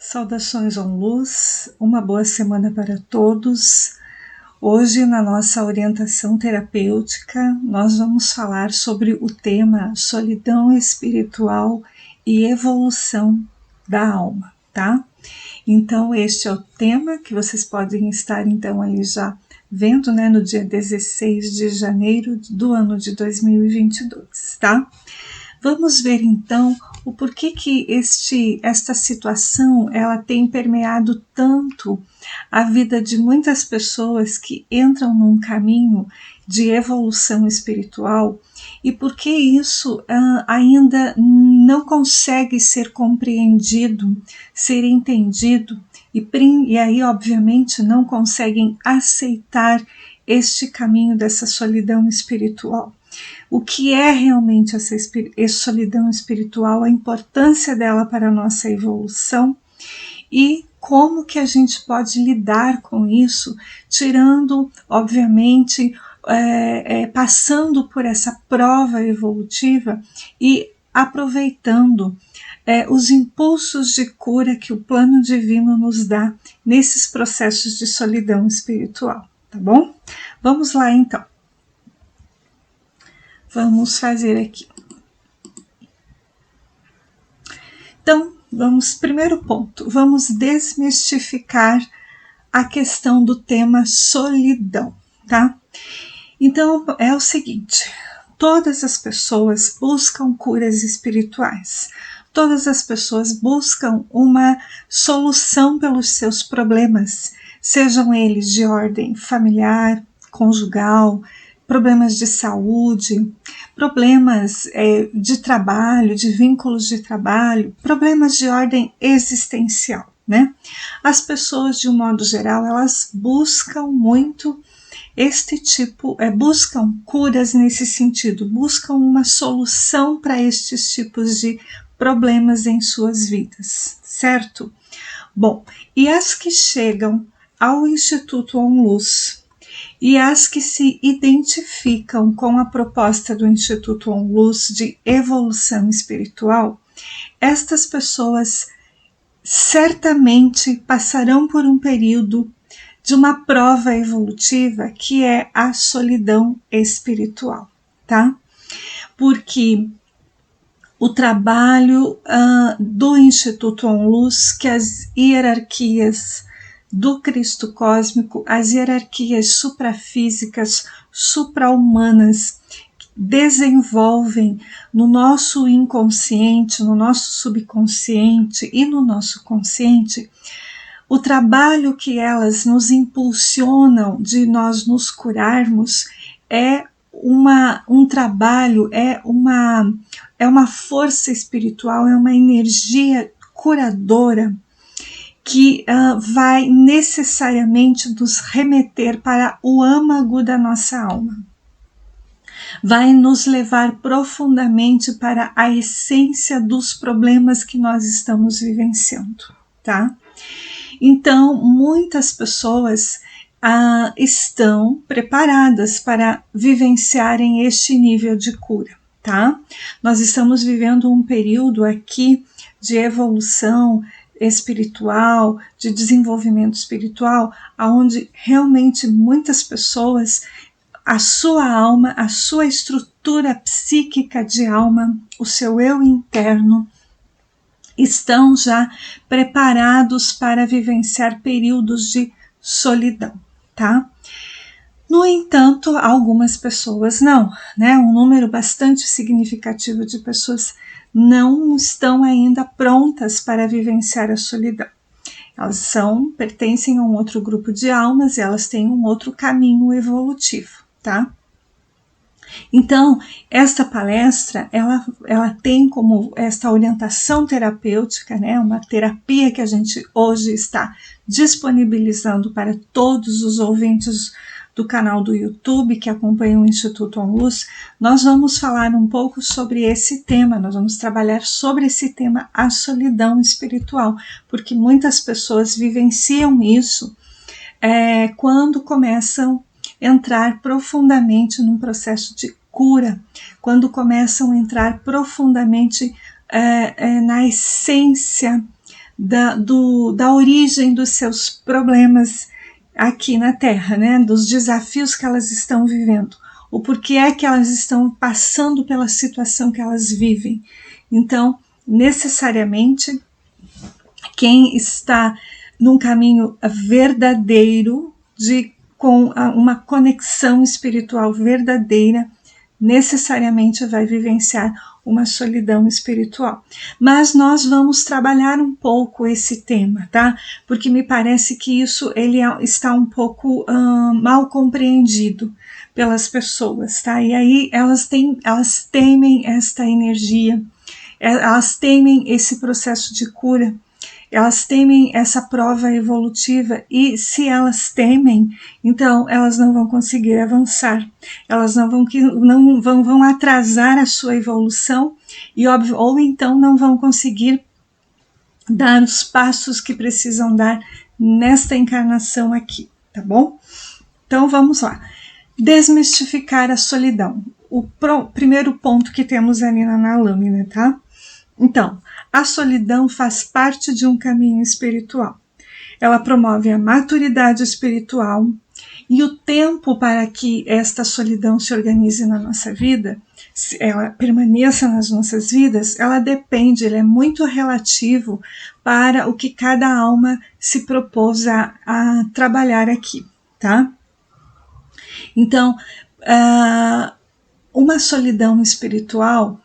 Saudações On Luz, uma boa semana para todos. Hoje, na nossa orientação terapêutica, nós vamos falar sobre o tema solidão espiritual e evolução da alma, tá? Então, este é o tema que vocês podem estar, então, aí já vendo, né, no dia 16 de janeiro do ano de 2022, tá? Vamos ver então o porquê que esta situação ela tem permeado tanto a vida de muitas pessoas que entram num caminho de evolução espiritual e por que isso ainda não consegue ser compreendido, ser entendido e aí obviamente não conseguem aceitar este caminho dessa solidão espiritual. O que é realmente essa solidão espiritual, a importância dela para a nossa evolução e como que a gente pode lidar com isso, tirando, obviamente, passando por essa prova evolutiva e aproveitando os impulsos de cura que o plano divino nos dá nesses processos de solidão espiritual, tá bom? Vamos lá então. Vamos fazer aqui. Então, primeiro ponto, vamos desmistificar a questão do tema solidão, tá? Então, é o seguinte, todas as pessoas buscam curas espirituais, todas as pessoas buscam uma solução pelos seus problemas, sejam eles de ordem familiar, conjugal, problemas de saúde, problemas de trabalho, de vínculos de trabalho, problemas de ordem existencial, né? As pessoas, de um modo geral, elas buscam muito buscam curas nesse sentido, buscam uma solução para estes tipos de problemas em suas vidas, certo? Bom, e as que chegam ao Instituto On Luz, e as que se identificam com a proposta do Instituto On Luz de evolução espiritual, estas pessoas certamente passarão por um período de uma prova evolutiva que é a solidão espiritual, tá? Porque o trabalho do Instituto On Luz, que as hierarquias do Cristo cósmico, as hierarquias suprafísicas, supra-humanas, desenvolvem no nosso inconsciente, no nosso subconsciente e no nosso consciente, o trabalho que elas nos impulsionam de nós nos curarmos é um trabalho, é uma força espiritual, é uma energia curadora que vai necessariamente nos remeter para o âmago da nossa alma. Vai nos levar profundamente para a essência dos problemas que nós estamos vivenciando, tá? Então, muitas pessoas estão preparadas para vivenciarem este nível de cura, tá? Nós estamos vivendo um período aqui de evolução espiritual, de desenvolvimento espiritual, onde realmente muitas pessoas, a sua alma, a sua estrutura psíquica de alma, o seu eu interno, estão já preparados para vivenciar períodos de solidão, tá? No entanto, algumas pessoas não, né? Um número bastante significativo de pessoas não estão ainda prontas para vivenciar a solidão. Elas pertencem a um outro grupo de almas e elas têm um outro caminho evolutivo, tá? Então, esta palestra, ela tem como esta orientação terapêutica, né, uma terapia que a gente hoje está disponibilizando para todos os ouvintes do canal do YouTube que acompanham o Instituto On Luz. Nós vamos falar um pouco sobre esse tema, nós vamos trabalhar sobre esse tema, a solidão espiritual, porque muitas pessoas vivenciam isso quando começam a entrar profundamente num processo de cura, quando começam a entrar profundamente na essência da origem dos seus problemas aqui na Terra, né? Dos desafios que elas estão vivendo, o porquê é que elas estão passando pela situação que elas vivem. Então, necessariamente, quem está num caminho verdadeiro, com uma conexão espiritual verdadeira, necessariamente vai vivenciar uma solidão espiritual. Mas nós vamos trabalhar um pouco esse tema, tá? Porque me parece que isso está um pouco mal compreendido pelas pessoas, tá? E aí elas temem esta energia, elas temem esse processo de cura, elas temem essa prova evolutiva, e se elas temem, então elas não vão conseguir avançar, elas vão atrasar a sua evolução, ou então não vão conseguir dar os passos que precisam dar nesta encarnação aqui, tá bom? Então vamos lá. Desmistificar a solidão. O primeiro ponto que temos ali na lâmina, tá? Então, a solidão faz parte de um caminho espiritual. Ela promove a maturidade espiritual, e o tempo para que esta solidão se organize na nossa vida, ela permaneça nas nossas vidas, ela depende, ele é muito relativo para o que cada alma se propôs a trabalhar aqui, tá? Então, uma solidão espiritual,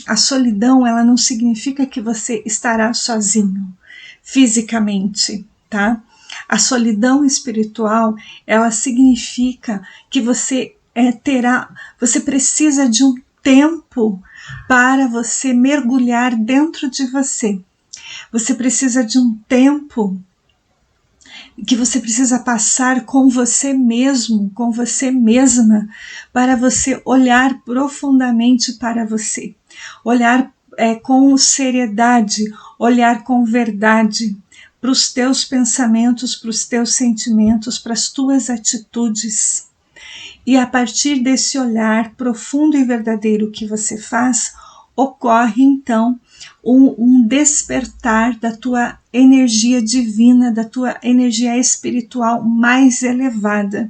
a solidão, ela não significa que você estará sozinho fisicamente, tá? A solidão espiritual, ela significa que você você precisa de um tempo para você mergulhar dentro de você. Você precisa de um tempo que você precisa passar com você mesmo, com você mesma, para você olhar profundamente para você, olhar com seriedade, olhar com verdade para os teus pensamentos, para os teus sentimentos, para as tuas atitudes. E a partir desse olhar profundo e verdadeiro que você faz, ocorre então um despertar da tua energia divina, da tua energia espiritual mais elevada.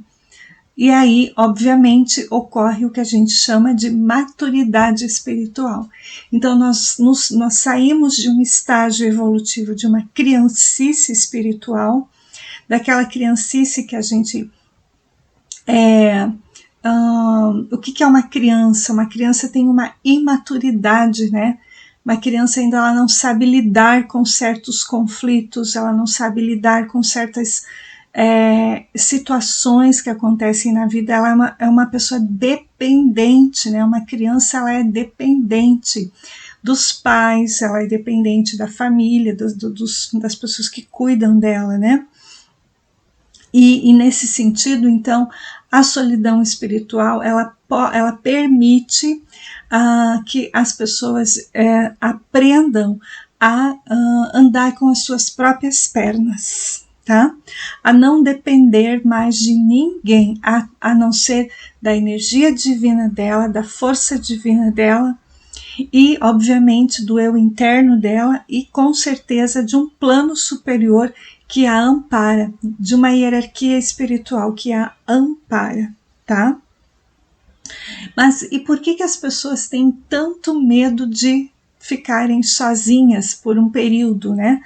E aí, obviamente, ocorre o que a gente chama de maturidade espiritual. Então, nós saímos de um estágio evolutivo, de uma criancice espiritual, daquela criancice que a gente o que é uma criança? Uma criança tem uma imaturidade, né? Uma criança ainda ela não sabe lidar com certos conflitos, ela não sabe lidar com certas situações que acontecem na vida. Ela é uma pessoa dependente, né? Uma criança, ela é dependente dos pais, ela é dependente da família, das pessoas que cuidam dela, né? E nesse sentido, então, a solidão espiritual, ela permite que as pessoas aprendam a andar com as suas próprias pernas, tá? A não depender mais de ninguém, a não ser da energia divina dela, da força divina dela, e, obviamente, do eu interno dela, e com certeza de um plano superior que a ampara, de uma hierarquia espiritual que a ampara, tá? Mas e por que as pessoas têm tanto medo de ficarem sozinhas por um período, né?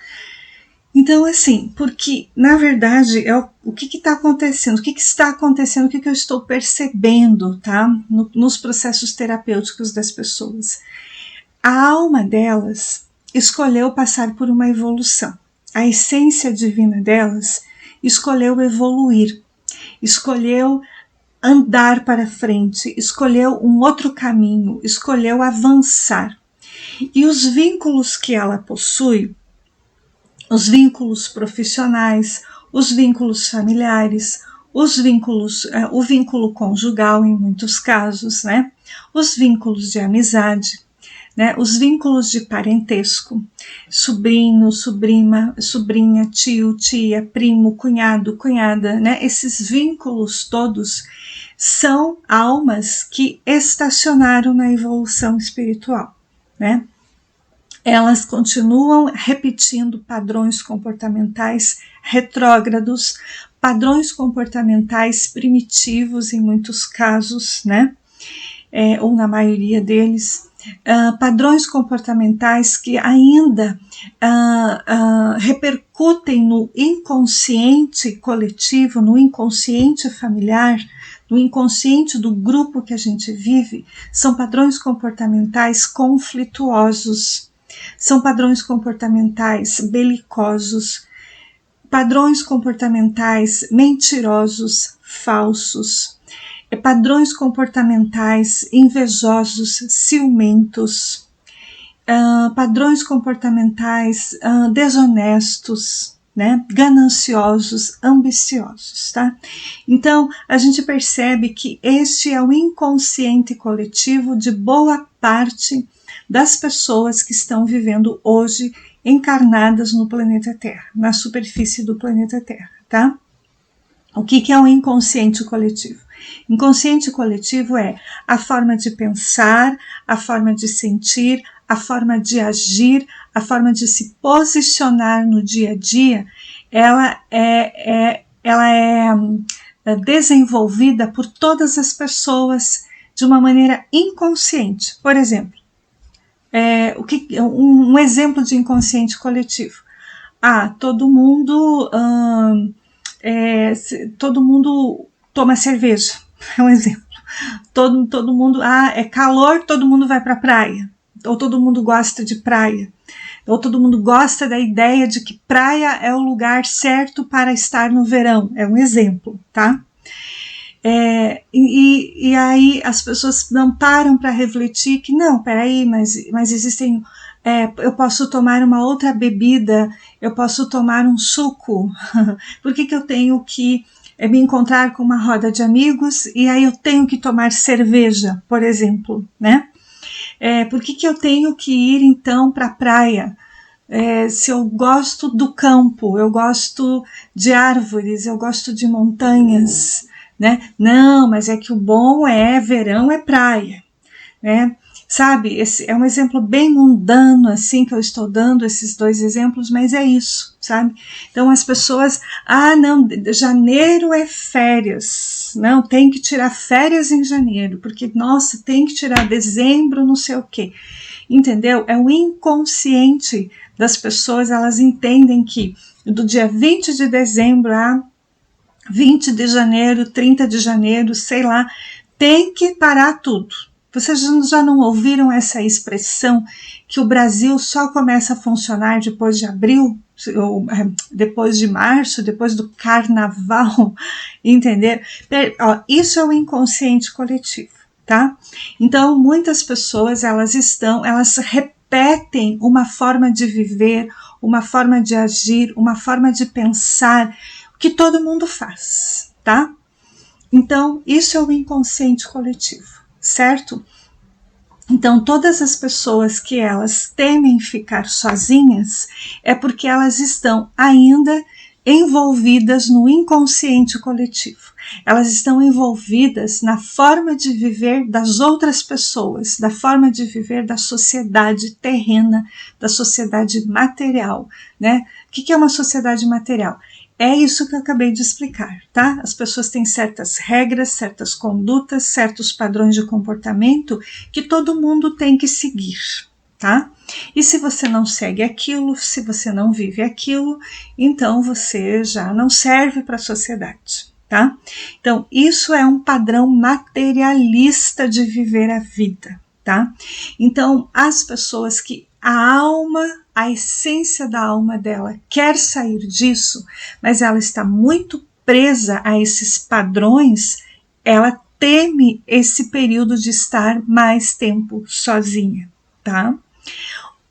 Então, assim, porque, na verdade, o que está acontecendo? O que está acontecendo? O que eu estou percebendo, tá? Nos processos terapêuticos das pessoas. A alma delas escolheu passar por uma evolução. A essência divina delas escolheu evoluir, escolheu andar para frente, escolheu um outro caminho, escolheu avançar. E os vínculos que ela possui, os vínculos profissionais, os vínculos familiares, o vínculo conjugal em muitos casos, né? Os vínculos de amizade, né, os vínculos de parentesco, sobrinho, sobrinha, tio, tia, primo, cunhado, cunhada, né, esses vínculos todos são almas que estacionaram na evolução espiritual, né? elas continuam repetindo padrões comportamentais retrógrados, padrões comportamentais primitivos em muitos casos, né? Ou na maioria deles, padrões comportamentais que ainda repercutem no inconsciente coletivo, no inconsciente familiar, no inconsciente do grupo que a gente vive. São padrões comportamentais conflituosos, são padrões comportamentais belicosos, padrões comportamentais mentirosos, falsos, padrões comportamentais invejosos, ciumentos, padrões comportamentais desonestos, né, gananciosos, ambiciosos, tá? Então, a gente percebe que este é o inconsciente coletivo de boa parte das pessoas que estão vivendo hoje encarnadas no planeta Terra, na superfície do planeta Terra, tá? O que é o inconsciente coletivo? Inconsciente coletivo é a forma de pensar, a forma de sentir, a forma de agir, a forma de se posicionar no dia a dia. Ela é desenvolvida por todas as pessoas de uma maneira inconsciente. Por exemplo, um exemplo de inconsciente coletivo. Todo mundo toma cerveja, é um exemplo. Todo mundo, é calor, todo mundo vai para a praia. Ou todo mundo gosta de praia. Ou todo mundo gosta da ideia de que praia é o lugar certo para estar no verão. É um exemplo, tá? E aí as pessoas não param para refletir que não, peraí, mas existem, eu posso tomar uma outra bebida, eu posso tomar um suco, por que eu tenho que me encontrar com uma roda de amigos e aí eu tenho que tomar cerveja, por exemplo, né? Por que eu tenho que ir então para a praia? Se eu gosto do campo, eu gosto de árvores, eu gosto de montanhas, né? Não, mas é que o bom verão é praia, né? Sabe, esse é um exemplo bem mundano, assim, que eu estou dando esses dois exemplos, mas é isso, sabe? Então as pessoas, não, janeiro é férias, não, tem que tirar férias em janeiro, porque, nossa, tem que tirar dezembro, não sei o quê, entendeu? É o inconsciente das pessoas, elas entendem que do dia 20 de dezembro a 20 de janeiro, 30 de janeiro, sei lá, tem que parar tudo. Vocês já não ouviram essa expressão que o Brasil só começa a funcionar depois de abril, ou depois de março, depois do carnaval, entendeu? Isso é o inconsciente coletivo, tá? Então, muitas pessoas, elas repetem uma forma de viver, uma forma de agir, uma forma de pensar, que todo mundo faz, tá? Então, isso é o inconsciente coletivo, certo? Então, todas as pessoas que elas temem ficar sozinhas é porque elas estão ainda envolvidas no inconsciente coletivo. Elas estão envolvidas na forma de viver das outras pessoas, da forma de viver da sociedade terrena, da sociedade material, né? O que é uma sociedade material? É isso que eu acabei de explicar, tá? As pessoas têm certas regras, certas condutas, certos padrões de comportamento que todo mundo tem que seguir, tá? E se você não segue aquilo, se você não vive aquilo, então você já não serve para a sociedade, tá? Então, isso é um padrão materialista de viver a vida, tá? Então, as pessoas que a essência da alma dela quer sair disso, mas ela está muito presa a esses padrões, ela teme esse período de estar mais tempo sozinha, tá?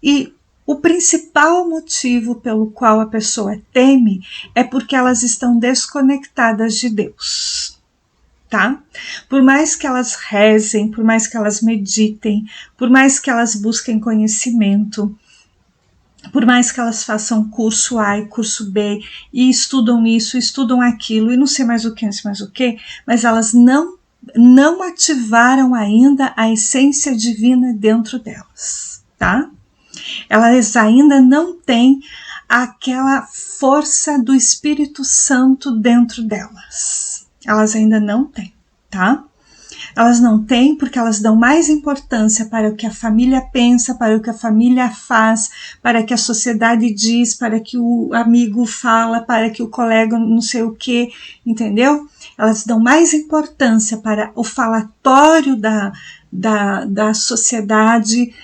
E o principal motivo pelo qual a pessoa teme é porque elas estão desconectadas de Deus, tá? Por mais que elas rezem, por mais que elas meditem, por mais que elas busquem conhecimento, por mais que elas façam curso A e curso B e estudam isso, estudam aquilo e não sei mais o que, mas elas não ativaram ainda a essência divina dentro delas, tá? Elas ainda não têm aquela força do Espírito Santo dentro delas. Elas ainda não têm, tá? Elas não têm porque elas dão mais importância para o que a família pensa, para o que a família faz, para o que a sociedade diz, para o que o amigo fala, para que o colega não sei o que, entendeu? Elas dão mais importância para o falatório da sociedade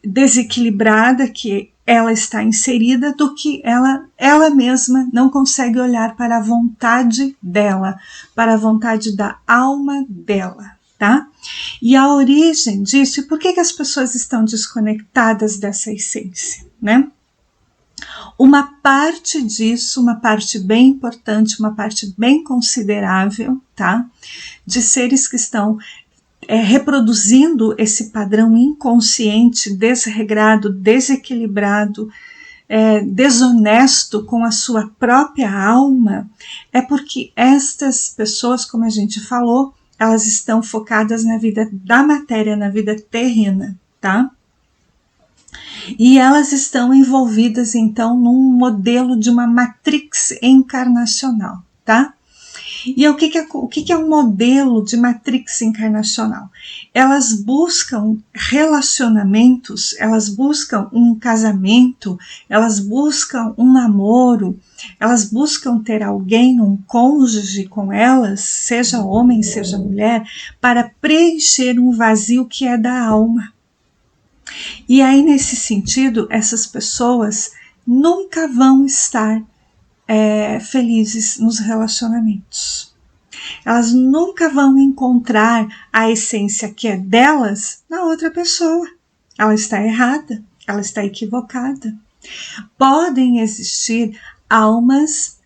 desequilibrada que ela está inserida do que ela mesma não consegue olhar para a vontade dela, para a vontade da alma dela, tá? E a origem disso, e por que as pessoas estão desconectadas dessa essência, né? Uma parte disso, uma parte bem importante, uma parte bem considerável, tá? De seres que estão reproduzindo esse padrão inconsciente, desregrado, desequilibrado, desonesto com a sua própria alma, é porque estas pessoas, como a gente falou, elas estão focadas na vida da matéria, na vida terrena, tá? E elas estão envolvidas, então, num modelo de uma matrix encarnacional, tá? E o que é um modelo de matrix encarnacional? Elas buscam relacionamentos, elas buscam um casamento, elas buscam um namoro, elas buscam ter alguém, um cônjuge com elas, seja homem, seja mulher, para preencher um vazio que é da alma. E aí, nesse sentido, essas pessoas nunca vão estar felizes nos relacionamentos. Elas nunca vão encontrar a essência que é delas na outra pessoa. Ela está errada, ela está equivocada. Podem existir almas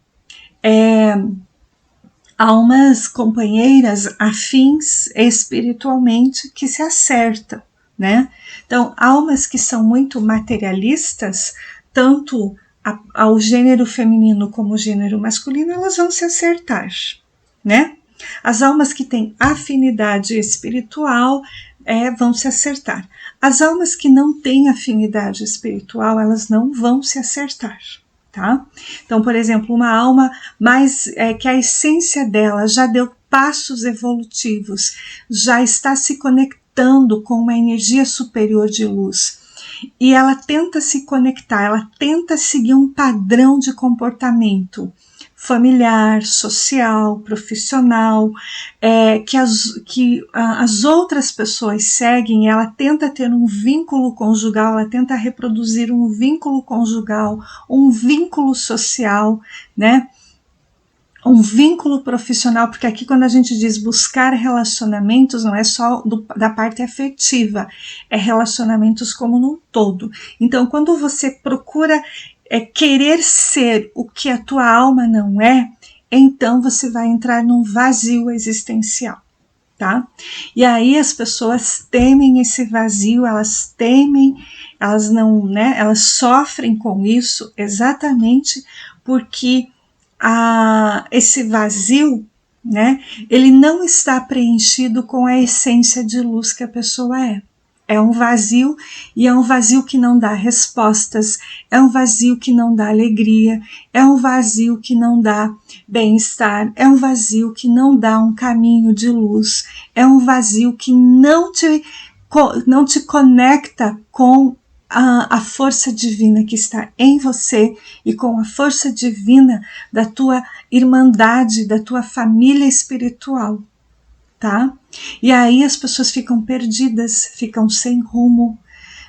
companheiras afins espiritualmente que se acertam, né? Então, almas que são muito materialistas, tanto ao gênero feminino como o gênero masculino, elas vão se acertar, né? As almas que têm afinidade espiritual vão se acertar. As almas que não têm afinidade espiritual, elas não vão se acertar, tá? Então, por exemplo, uma alma mais que a essência dela já deu passos evolutivos, já está se conectando com uma energia superior de luz, e ela tenta se conectar, ela tenta seguir um padrão de comportamento familiar, social, profissional, que as outras pessoas seguem. Ela tenta ter um vínculo conjugal, ela tenta reproduzir um vínculo conjugal, um vínculo social, né? Um vínculo profissional, porque aqui quando a gente diz buscar relacionamentos, não é só da parte afetiva, é relacionamentos como num todo. Então, quando você procura querer ser o que a tua alma não é, então você vai entrar num vazio existencial, tá? E aí as pessoas temem esse vazio, elas temem, elas não, né? Elas sofrem com isso exatamente porque esse vazio, né, ele não está preenchido com a essência de luz que a pessoa é. É um vazio, e é um vazio que não dá respostas, é um vazio que não dá alegria, é um vazio que não dá bem-estar, é um vazio que não dá um caminho de luz, é um vazio que não te conecta com a força divina que está em você e com a força divina da tua irmandade, da tua família espiritual, tá? E aí as pessoas ficam perdidas, ficam sem rumo,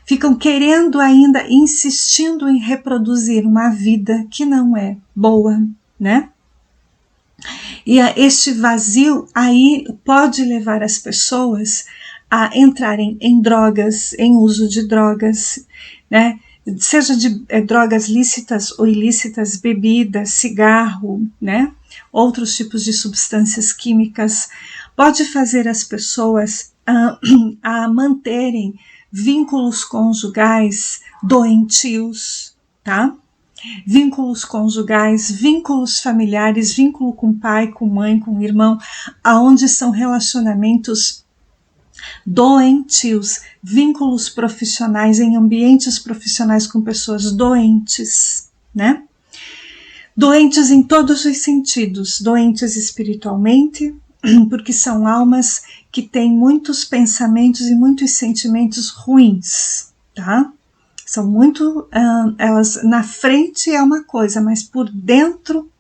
ficam querendo ainda, insistindo em reproduzir uma vida que não é boa, né? E este vazio aí pode levar as pessoas a entrarem em drogas, em uso de drogas, né? Seja de drogas lícitas ou ilícitas, bebida, cigarro, né? Outros tipos de substâncias químicas, pode fazer as pessoas a manterem vínculos conjugais doentios, tá? Vínculos conjugais, vínculos familiares, vínculo com pai, com mãe, com irmão, aonde são relacionamentos doentios, vínculos profissionais em ambientes profissionais com pessoas doentes, né? Doentes em todos os sentidos, doentes espiritualmente, porque são almas que têm muitos pensamentos e muitos sentimentos ruins, tá? São muito, elas na frente é uma coisa, mas por dentro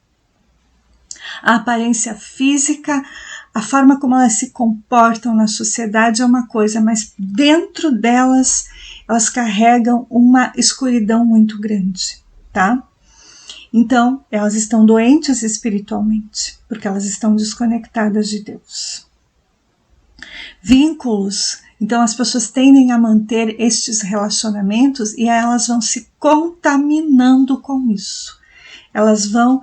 a aparência física, a forma como elas se comportam na sociedade é uma coisa, mas dentro delas elas carregam uma escuridão muito grande, tá? Então, elas estão doentes espiritualmente, porque elas estão desconectadas de Deus. Vínculos, então as pessoas tendem a manter estes relacionamentos e elas vão se contaminando com isso. Elas vão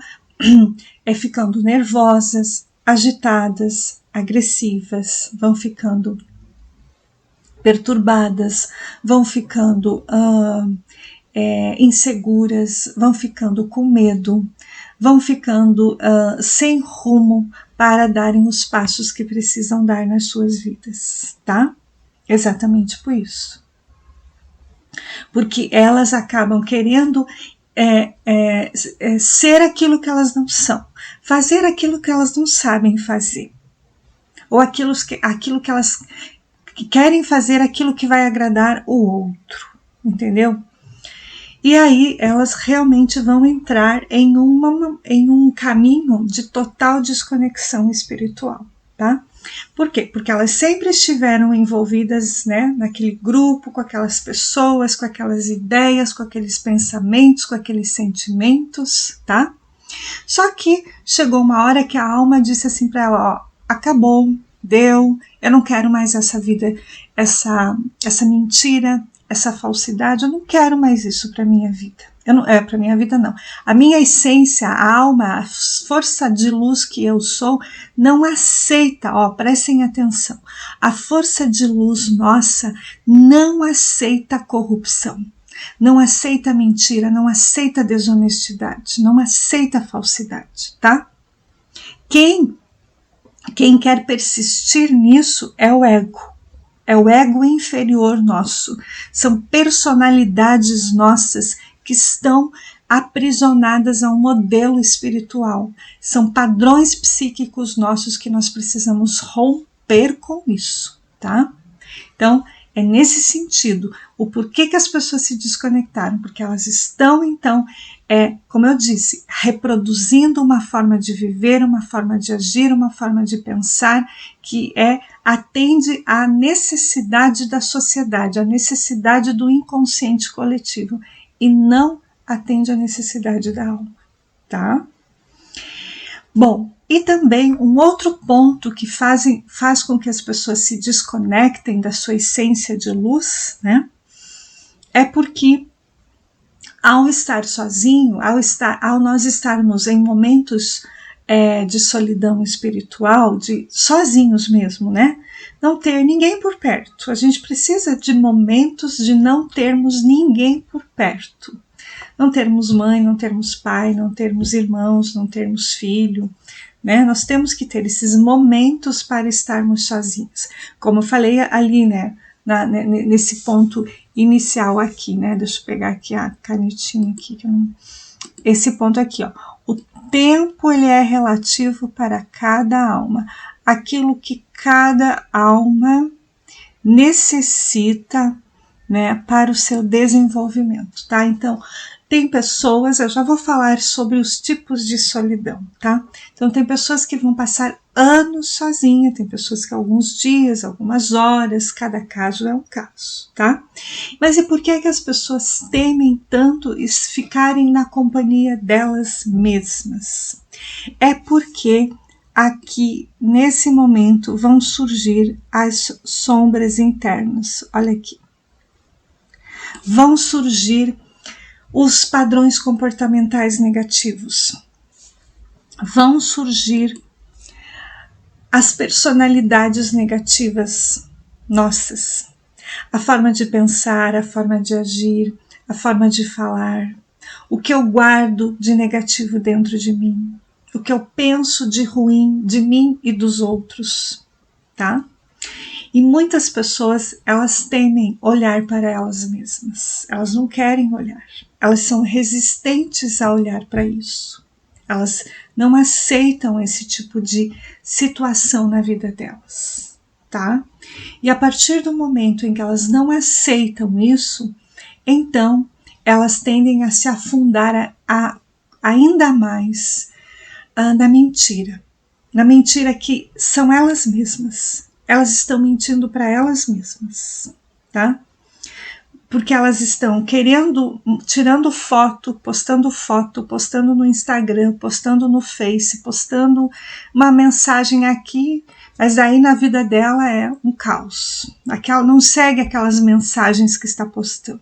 ficando nervosas, agitadas, agressivas, vão ficando perturbadas, vão ficando inseguras, vão ficando com medo, vão ficando sem rumo para darem os passos que precisam dar nas suas vidas, tá? Exatamente por isso. Porque elas acabam querendo ser aquilo que elas não são, fazer aquilo que elas não sabem fazer, ou aquilo que elas querem fazer, aquilo que vai agradar o outro, entendeu? E aí elas realmente vão entrar em um caminho de total desconexão espiritual, tá? Por quê? Porque elas sempre estiveram envolvidas, né, naquele grupo, com aquelas pessoas, com aquelas ideias, com aqueles pensamentos, com aqueles sentimentos, tá? Só que chegou uma hora que a alma disse assim para ela, ó, acabou, deu, eu não quero mais essa vida, essa mentira, essa falsidade, eu não quero mais isso para minha vida. Para minha vida não. A minha essência, a alma, a força de luz que eu sou, não aceita, ó, prestem atenção. A força de luz nossa não aceita corrupção, não aceita mentira, não aceita desonestidade, não aceita falsidade, tá? Quem quer persistir nisso é o ego. É o ego inferior nosso. São personalidades nossas que estão aprisionadas a um modelo espiritual. São padrões psíquicos nossos que nós precisamos romper com isso, tá? Então, é nesse sentido, o porquê que as pessoas se desconectaram, porque elas estão, então, como eu disse, reproduzindo uma forma de viver, uma forma de agir, uma forma de pensar que atende à necessidade da sociedade, à necessidade do inconsciente coletivo e não atende à necessidade da alma, tá? Bom, e também um outro ponto que faz com que as pessoas se desconectem da sua essência de luz, né? É porque ao estar sozinho, ao nós estarmos em momentos de solidão espiritual, de sozinhos mesmo, né? Não ter ninguém por perto. A gente precisa de momentos de não termos ninguém por perto. Não termos mãe, não termos pai, não termos irmãos, não termos filho, né? Nós temos que ter esses momentos para estarmos sozinhos. Como eu falei ali, né? Nesse ponto inicial aqui, né? Deixa eu pegar aqui a canetinha aqui. Esse ponto aqui, ó. O tempo, ele é relativo para cada alma. Aquilo que cada alma necessita, né, para o seu desenvolvimento, tá? Então, tem pessoas, eu já vou falar sobre os tipos de solidão, tá? Então, tem pessoas que vão passar anos sozinha, tem pessoas que alguns dias, algumas horas, cada caso é um caso, tá? Mas e por que as pessoas temem tanto ficarem na companhia delas mesmas? É porque aqui, nesse momento, vão surgir as sombras internas. Olha aqui. Vão surgir os padrões comportamentais negativos. Vão surgir as personalidades negativas nossas. A forma de pensar, a forma de agir, a forma de falar. O que eu guardo de negativo dentro de mim. O que eu penso de ruim de mim e dos outros, tá? E muitas pessoas, elas temem olhar para elas mesmas. Elas não querem olhar. Elas são resistentes a olhar para isso. Elas não aceitam esse tipo de situação na vida delas, tá? E a partir do momento em que elas não aceitam isso, então elas tendem a se afundar ainda mais na mentira. Na mentira que são elas mesmas. Elas estão mentindo para elas mesmas, tá? Porque elas estão querendo, tirando foto, postando no Instagram, postando no Face, postando uma mensagem aqui, mas aí na vida dela é um caos. Aquela não segue aquelas mensagens que está postando.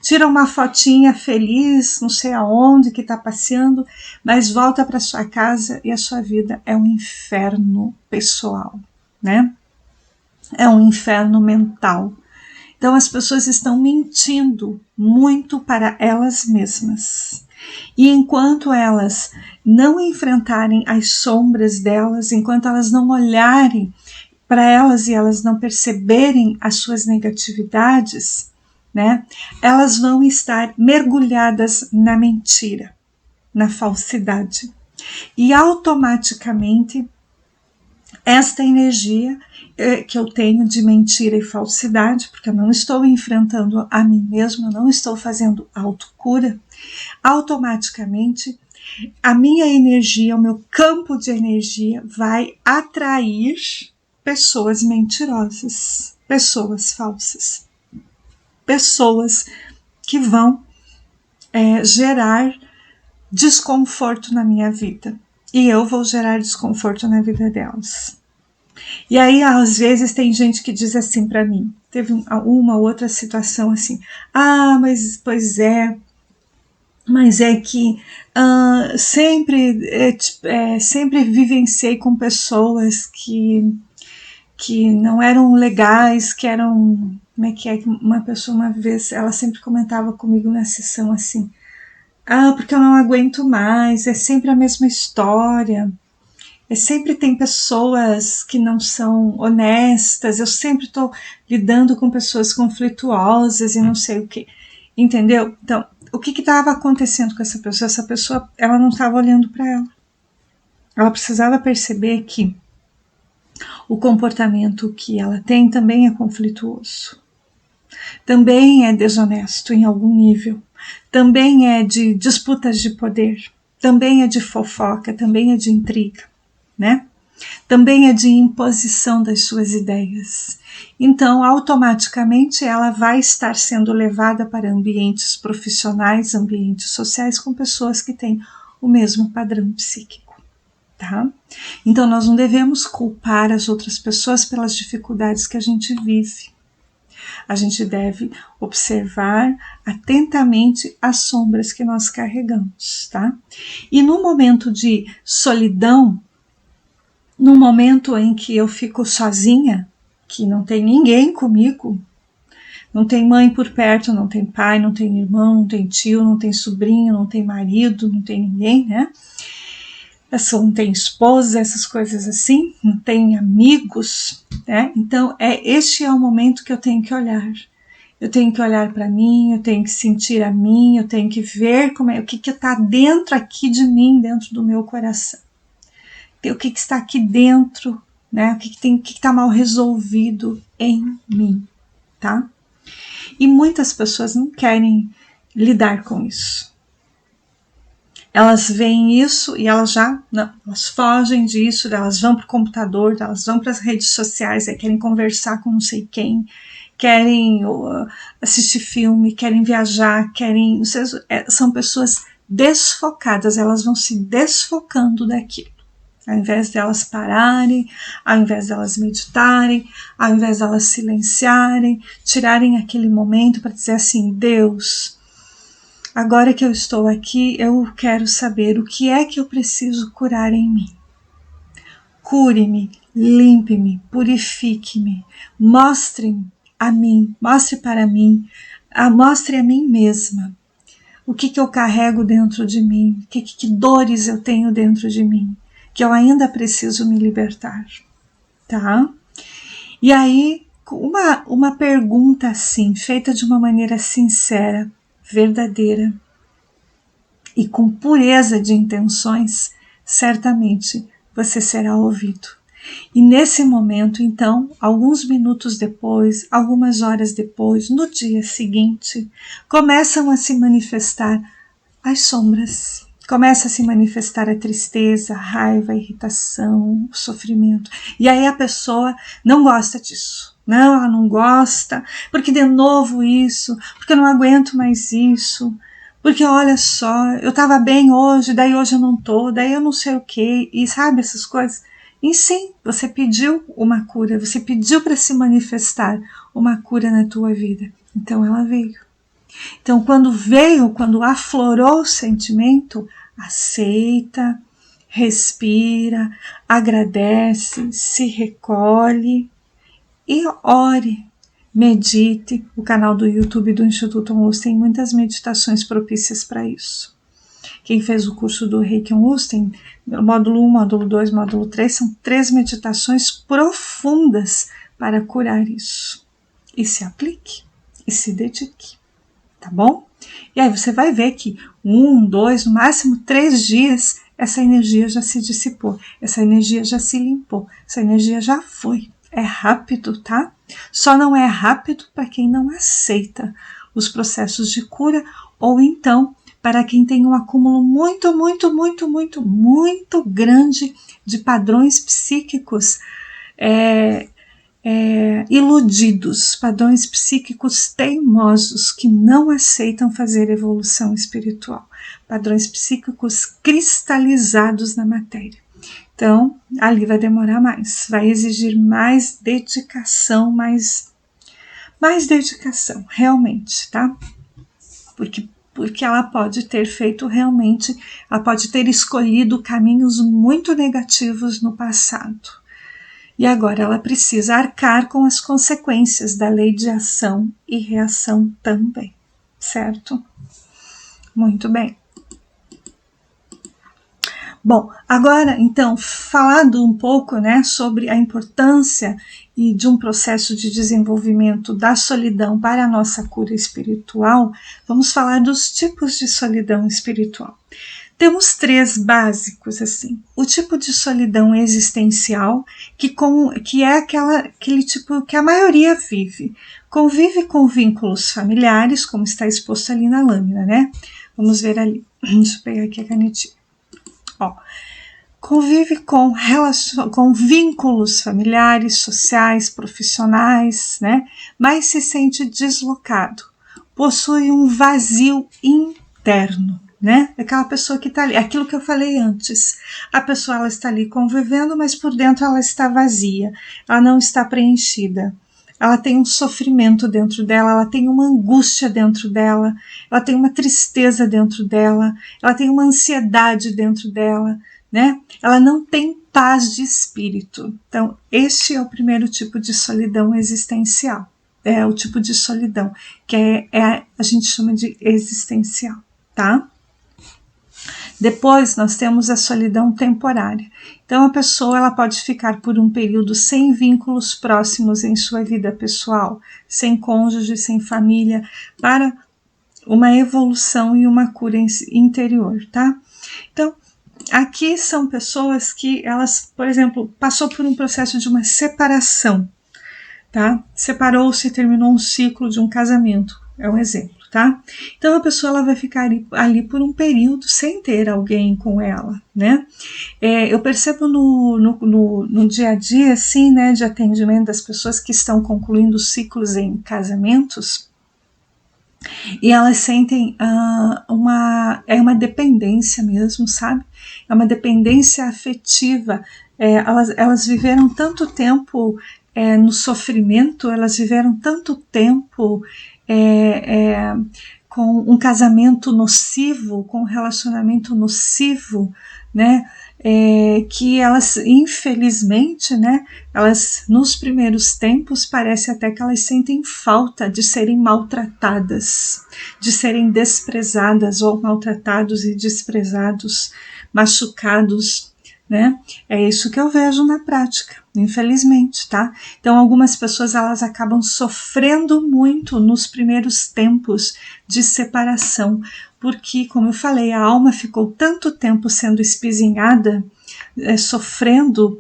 Tira uma fotinha feliz, não sei aonde que está passeando, mas volta para sua casa e a sua vida é um inferno pessoal, né? É um inferno mental. Então as pessoas estão mentindo muito para elas mesmas. E enquanto elas não enfrentarem as sombras delas, enquanto elas não olharem para elas e elas não perceberem as suas negatividades, né, elas vão estar mergulhadas na mentira, na falsidade. E automaticamente esta energia que eu tenho de mentira e falsidade, porque eu não estou enfrentando a mim mesma, não estou fazendo autocura, automaticamente a minha energia, o meu campo de energia vai atrair pessoas mentirosas, pessoas falsas, pessoas que vão gerar desconforto na minha vida. E eu vou gerar desconforto na vida delas. E aí, às vezes, tem gente que diz assim para mim, teve uma outra situação assim, mas pois é, mas é que sempre vivenciei com pessoas que não eram legais, que eram, como é que uma pessoa uma vez, ela sempre comentava comigo na sessão assim, porque eu não aguento mais, é sempre a mesma história, sempre tem pessoas que não são honestas, eu sempre estou lidando com pessoas conflituosas e não sei o que, entendeu? Então, o que estava acontecendo com essa pessoa? Essa pessoa, ela não estava olhando para ela. Ela precisava perceber que o comportamento que ela tem também é conflituoso, também é desonesto em algum nível, também é de disputas de poder, também é de fofoca, também é de intriga, né? Também é de imposição das suas ideias. Então, automaticamente, ela vai estar sendo levada para ambientes profissionais, ambientes sociais com pessoas que têm o mesmo padrão psíquico, tá? Então, nós não devemos culpar as outras pessoas pelas dificuldades que a gente vive. A gente deve observar atentamente as sombras que nós carregamos, tá? E no momento de solidão, no momento em que eu fico sozinha, que não tem ninguém comigo, não tem mãe por perto, não tem pai, não tem irmão, não tem tio, não tem sobrinho, não tem marido, não tem ninguém, né? Não tem esposa, essas coisas assim, não tem amigos, né? Então, este é o momento que eu tenho que olhar. Eu tenho que olhar para mim, eu tenho que sentir a mim, eu tenho que ver o que está dentro aqui de mim, dentro do meu coração. O que está aqui dentro, né? O que está mal resolvido em mim, tá? E muitas pessoas não querem lidar com isso. Elas veem isso e elas elas fogem disso, elas vão para o computador, elas vão para as redes sociais, querem conversar com não sei quem, querem assistir filme, querem viajar, são pessoas desfocadas, elas vão se desfocando daquilo. Ao invés de elas pararem, ao invés de elas meditarem, ao invés de elas silenciarem, tirarem aquele momento para dizer assim, Deus, agora que eu estou aqui, eu quero saber o que é que eu preciso curar em mim. Cure-me, limpe-me, purifique-me, mostre-me a mim, mostre para mim, mostre a mim mesma. O que eu carrego dentro de mim, que dores eu tenho dentro de mim, que eu ainda preciso me libertar, tá? E aí, uma pergunta assim, feita de uma maneira sincera, verdadeira e com pureza de intenções, certamente você será ouvido. E nesse momento, então, alguns minutos depois, algumas horas depois, no dia seguinte, começam a se manifestar as sombras. Começa a se manifestar a tristeza, a raiva, a irritação, o sofrimento. E aí a pessoa não gosta disso. Não, ela não gosta, porque de novo isso, porque eu não aguento mais isso, porque olha só, eu estava bem hoje, daí hoje eu não tô, daí eu não sei o que, e sabe essas coisas. E sim, você pediu uma cura, você pediu para se manifestar uma cura na tua vida. Então ela veio. Então quando veio, quando aflorou o sentimento, aceita, respira, agradece, se recolhe e ore. Medite. O canal do YouTube do Instituto Onlus tem muitas meditações propícias para isso. Quem fez o curso do Reiki Onlus tem módulo 1, módulo 2, módulo 3, são 3 meditações profundas para curar isso. E se aplique, e se dedique, tá bom? E aí você vai ver que 1, 2, no máximo 3 dias, essa energia já se dissipou, essa energia já se limpou, essa energia já foi. É rápido, tá? Só não é rápido para quem não aceita os processos de cura, ou então para quem tem um acúmulo muito grande de padrões psíquicos iludidos, padrões psíquicos teimosos que não aceitam fazer evolução espiritual, padrões psíquicos cristalizados na matéria. Então, ali vai demorar mais, vai exigir mais dedicação, mais dedicação, realmente, tá? Porque ela pode ter feito realmente, ela pode ter escolhido caminhos muito negativos no passado. E agora ela precisa arcar com as consequências da lei de ação e reação também, certo? Muito bem. Bom, agora então, falando um pouco, né, sobre a importância e de um processo de desenvolvimento da solidão para a nossa cura espiritual, vamos falar dos tipos de solidão espiritual. Temos 3 básicos, assim. O tipo de solidão existencial, que é aquele tipo que a maioria vive. Convive com vínculos familiares, como está exposto ali na lâmina, né? Vamos ver ali. Deixa eu pegar aqui a canetinha. Ó, convive com vínculos familiares, sociais, profissionais, né? Mas se sente deslocado, possui um vazio interno, né? Aquela pessoa que está ali, aquilo que eu falei antes, a pessoa ela está ali convivendo, mas por dentro ela está vazia, ela não está preenchida. Ela tem um sofrimento dentro dela, ela tem uma angústia dentro dela, ela tem uma tristeza dentro dela, ela tem uma ansiedade dentro dela, né? Ela não tem paz de espírito. Então, este é o primeiro tipo de solidão existencial. É o tipo de solidão que a gente chama de existencial, tá? Depois nós temos a solidão temporária. Então a pessoa ela pode ficar por um período sem vínculos próximos em sua vida pessoal, sem cônjuge, sem família, para uma evolução e uma cura interior, tá? Então, aqui são pessoas que elas, por exemplo, passou por um processo de uma separação, tá? Separou-se e terminou um ciclo de um casamento, é um exemplo, tá? Então a pessoa ela vai ficar ali por um período sem ter alguém com ela, né? Eu percebo no dia a dia, assim, né, de atendimento das pessoas que estão concluindo ciclos em casamentos, e elas sentem uma dependência mesmo, sabe? É uma dependência afetiva. Elas viveram tanto tempo no sofrimento, elas viveram tanto tempo com um casamento nocivo, com um relacionamento nocivo, né? Que elas, infelizmente, né, elas nos primeiros tempos parece até que elas sentem falta de serem maltratadas, de serem desprezadas ou maltratados e desprezados, machucados, né? É isso que eu vejo na prática, infelizmente, tá? Então algumas pessoas elas acabam sofrendo muito nos primeiros tempos de separação, porque, como eu falei, a alma ficou tanto tempo sendo espizinhada, sofrendo,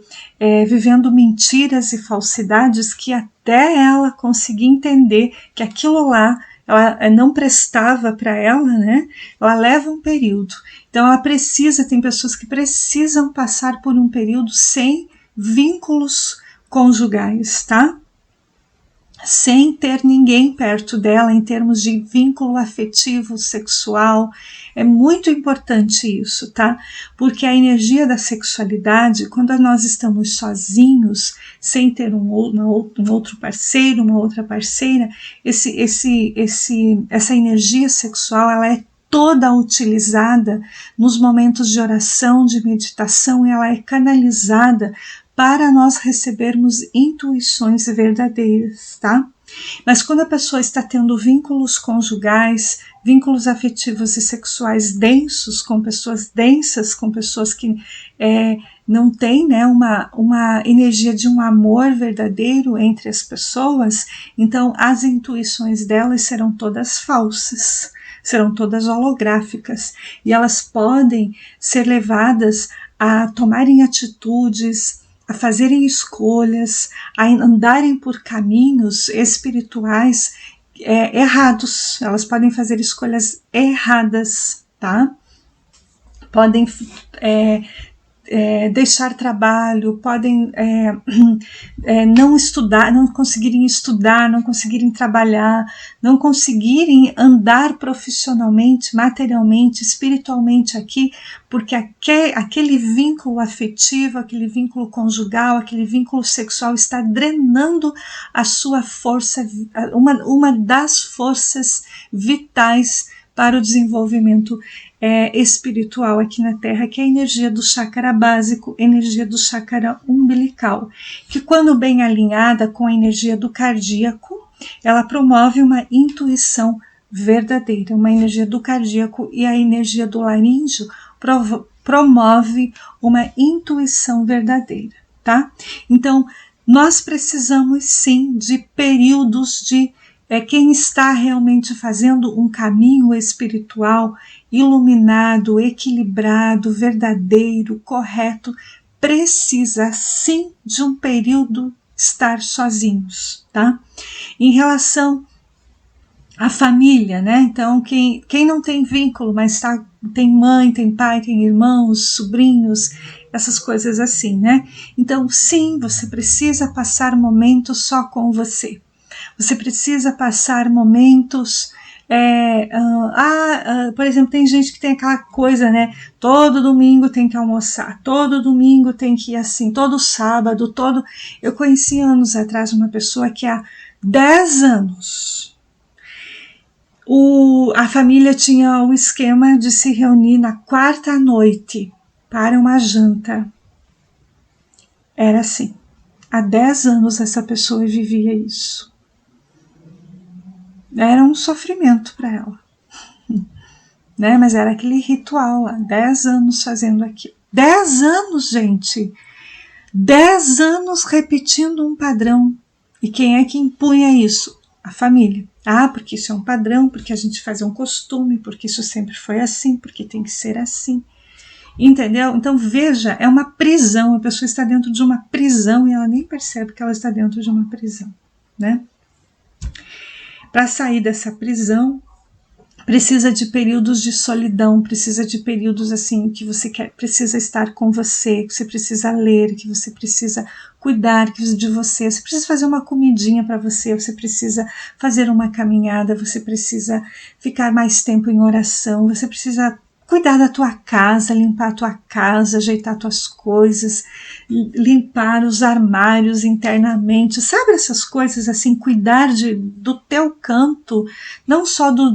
vivendo mentiras e falsidades, que até ela conseguir entender que aquilo lá ela não prestava para ela, né? Ela leva um período. Então ela precisa, tem pessoas que precisam passar por um período sem vínculos conjugais, tá? Sem ter ninguém perto dela em termos de vínculo afetivo, sexual. É muito importante isso, tá? Porque a energia da sexualidade, quando nós estamos sozinhos, sem ter um outro parceiro, uma outra parceira, essa energia sexual, ela é toda utilizada nos momentos de oração, de meditação, e ela é canalizada para nós recebermos intuições verdadeiras, tá? Mas quando a pessoa está tendo vínculos conjugais, vínculos afetivos e sexuais densos, com pessoas densas, com pessoas que não têm, né, uma energia de um amor verdadeiro entre as pessoas, então as intuições delas serão todas falsas, serão todas holográficas, e elas podem ser levadas a tomarem atitudes, a fazerem escolhas, a andarem por caminhos espirituais errados. Elas podem fazer escolhas erradas, tá? Podem deixar trabalho, podem não estudar, não conseguirem estudar, não conseguirem trabalhar, não conseguirem andar profissionalmente, materialmente, espiritualmente aqui, porque aquele vínculo afetivo, aquele vínculo conjugal, aquele vínculo sexual está drenando a sua força, uma das forças vitais para o desenvolvimento espiritual aqui na Terra, que é a energia do chakra básico, energia do chakra umbilical, que quando bem alinhada com a energia do cardíaco, ela promove uma intuição verdadeira, uma energia do cardíaco, e a energia do laríngeo promove uma intuição verdadeira, tá? Então, nós precisamos sim de períodos de quem está realmente fazendo um caminho espiritual iluminado, equilibrado, verdadeiro, correto, precisa sim de um período estar sozinhos, tá? Em relação à família, né? Então, quem não tem vínculo, mas tem mãe, tem pai, tem irmãos, sobrinhos, essas coisas assim, né? Então, sim, você precisa passar momentos só com você. Você precisa passar momentos, por exemplo, tem gente que tem aquela coisa, né? Todo domingo tem que almoçar, todo domingo tem que ir assim, todo sábado, Eu conheci anos atrás uma pessoa que há 10 anos a família tinha o esquema de se reunir na quarta noite para uma janta. Era assim. Há 10 anos essa pessoa vivia isso. Era um sofrimento para ela, né? Mas era aquele ritual, há 10 anos fazendo aquilo. 10 anos, gente! 10 anos repetindo um padrão. E quem é que impunha isso? A família. Porque isso é um padrão, porque a gente faz um costume, porque isso sempre foi assim, porque tem que ser assim. Entendeu? Então veja, é uma prisão, a pessoa está dentro de uma prisão e ela nem percebe que ela está dentro de uma prisão, né? Para sair dessa prisão, precisa de períodos de solidão, precisa de períodos assim que você precisa estar com você, que você precisa ler, que você precisa cuidar de você precisa fazer uma comidinha para você precisa fazer uma caminhada, você precisa ficar mais tempo em oração, você precisa cuidar da tua casa, limpar a tua casa, ajeitar tuas coisas, limpar os armários internamente, sabe essas coisas assim, cuidar do teu canto, não só da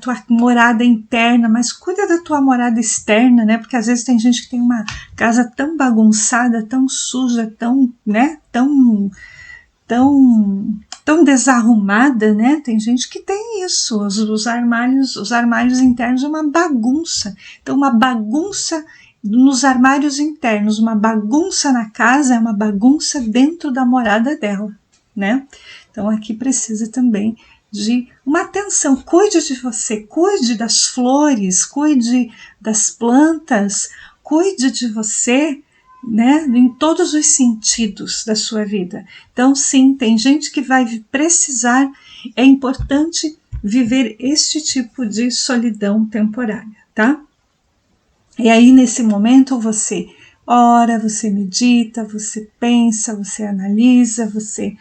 tua morada interna, mas cuida da tua morada externa, né? Porque às vezes tem gente que tem uma casa tão bagunçada, tão suja, tão desarrumada, né? Tem gente que tem isso, os armários internos é uma bagunça. Então, uma bagunça nos armários internos. Uma bagunça na casa é uma bagunça dentro da morada dela, né? Então aqui precisa também de uma atenção. Cuide de você, cuide das flores, cuide das plantas, cuide de você, né, em todos os sentidos da sua vida. Então sim, tem gente que vai precisar, é importante viver este tipo de solidão temporária, tá? E aí nesse momento você ora, você medita, você pensa, você analisa, você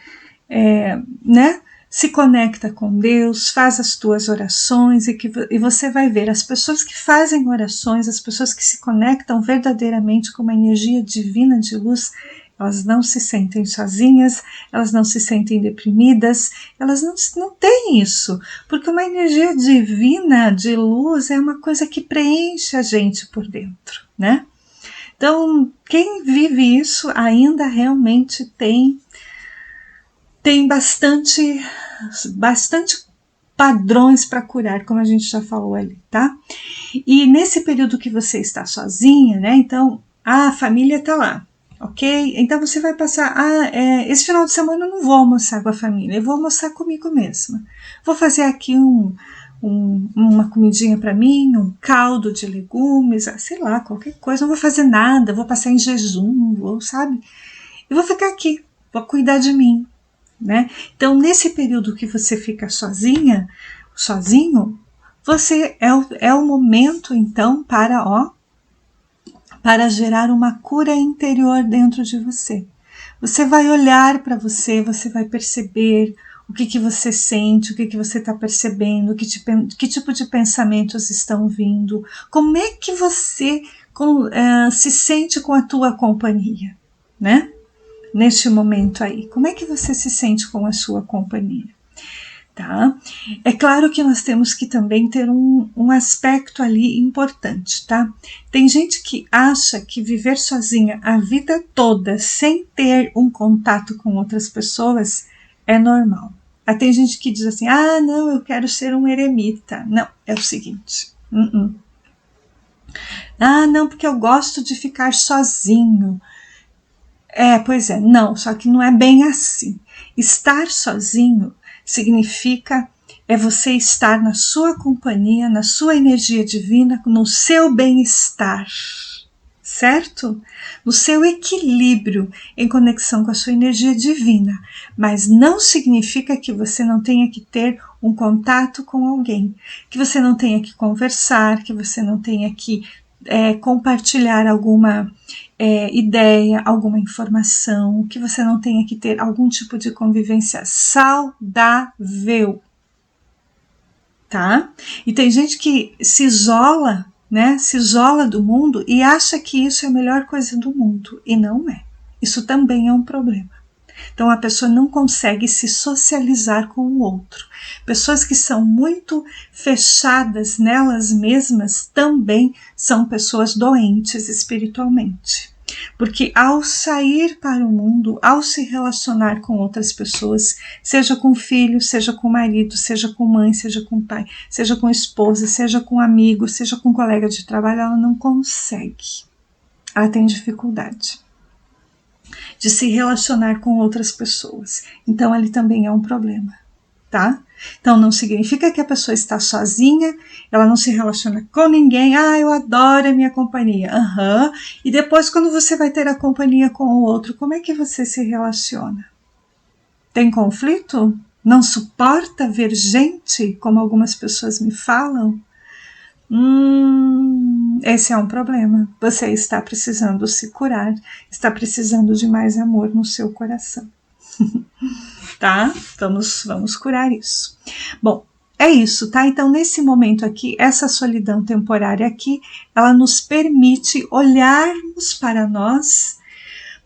né, se conecta com Deus, faz as tuas orações e você vai ver as pessoas que fazem orações, as pessoas que se conectam verdadeiramente com uma energia divina de luz, elas não se sentem sozinhas, elas não se sentem deprimidas, elas não têm isso, porque uma energia divina de luz é uma coisa que preenche a gente por dentro, né? Então, quem vive isso ainda realmente tem bastante padrões para curar, como a gente já falou ali, tá? E nesse período que você está sozinha, né? Então, a família tá lá, ok? Então você vai passar, esse final de semana eu não vou almoçar com a família, eu vou almoçar comigo mesma. Vou fazer aqui uma comidinha para mim, um caldo de legumes, sei lá, qualquer coisa, não vou fazer nada, vou passar em jejum, sabe? Eu vou ficar aqui, vou cuidar de mim, né? Então, nesse período que você fica sozinho, você é o momento, então, para gerar uma cura interior dentro de você. Você vai olhar para você, você vai perceber o que você sente, o que você está percebendo, que tipo de pensamentos estão vindo, como é que você se sente com a tua companhia, né? Neste momento aí, como é que você se sente com a sua companhia, tá? É claro que nós temos que também ter um aspecto ali importante, tá? Tem gente que acha que viver sozinha a vida toda sem ter um contato com outras pessoas é normal. Aí tem gente que diz assim, não, eu quero ser um eremita. Não, é o seguinte, não, porque eu gosto de ficar sozinho. Pois é, não, só que não é bem assim. Estar sozinho significa você estar na sua companhia, na sua energia divina, no seu bem-estar, certo? No seu equilíbrio em conexão com a sua energia divina. Mas não significa que você não tenha que ter um contato com alguém, que você não tenha que conversar, que você não tenha que compartilhar alguma ideia, alguma informação, que você não tenha que ter algum tipo de convivência saudável, tá? E tem gente que se isola, né? Se isola do mundo e acha que isso é a melhor coisa do mundo, e não é. Isso também é um problema. Então a pessoa não consegue se socializar com o outro. Pessoas que são muito fechadas nelas mesmas também são pessoas doentes espiritualmente. Porque ao sair para o mundo, ao se relacionar com outras pessoas, seja com filho, seja com marido, seja com mãe, seja com pai, seja com esposa, seja com amigo, seja com colega de trabalho, ela não consegue. Ela tem dificuldade de se relacionar com outras pessoas. Então, ele também é um problema, tá? Então, não significa que a pessoa está sozinha, ela não se relaciona com ninguém. Eu adoro a minha companhia. E depois, quando você vai ter a companhia com o outro, como é que você se relaciona? Tem conflito? Não suporta ver gente, como algumas pessoas me falam? Esse é um problema. Você está precisando se curar, está precisando de mais amor no seu coração. Tá? Vamos curar isso. Bom, é isso, tá? Então, nesse momento aqui, essa solidão temporária aqui, ela nos permite olharmos para nós,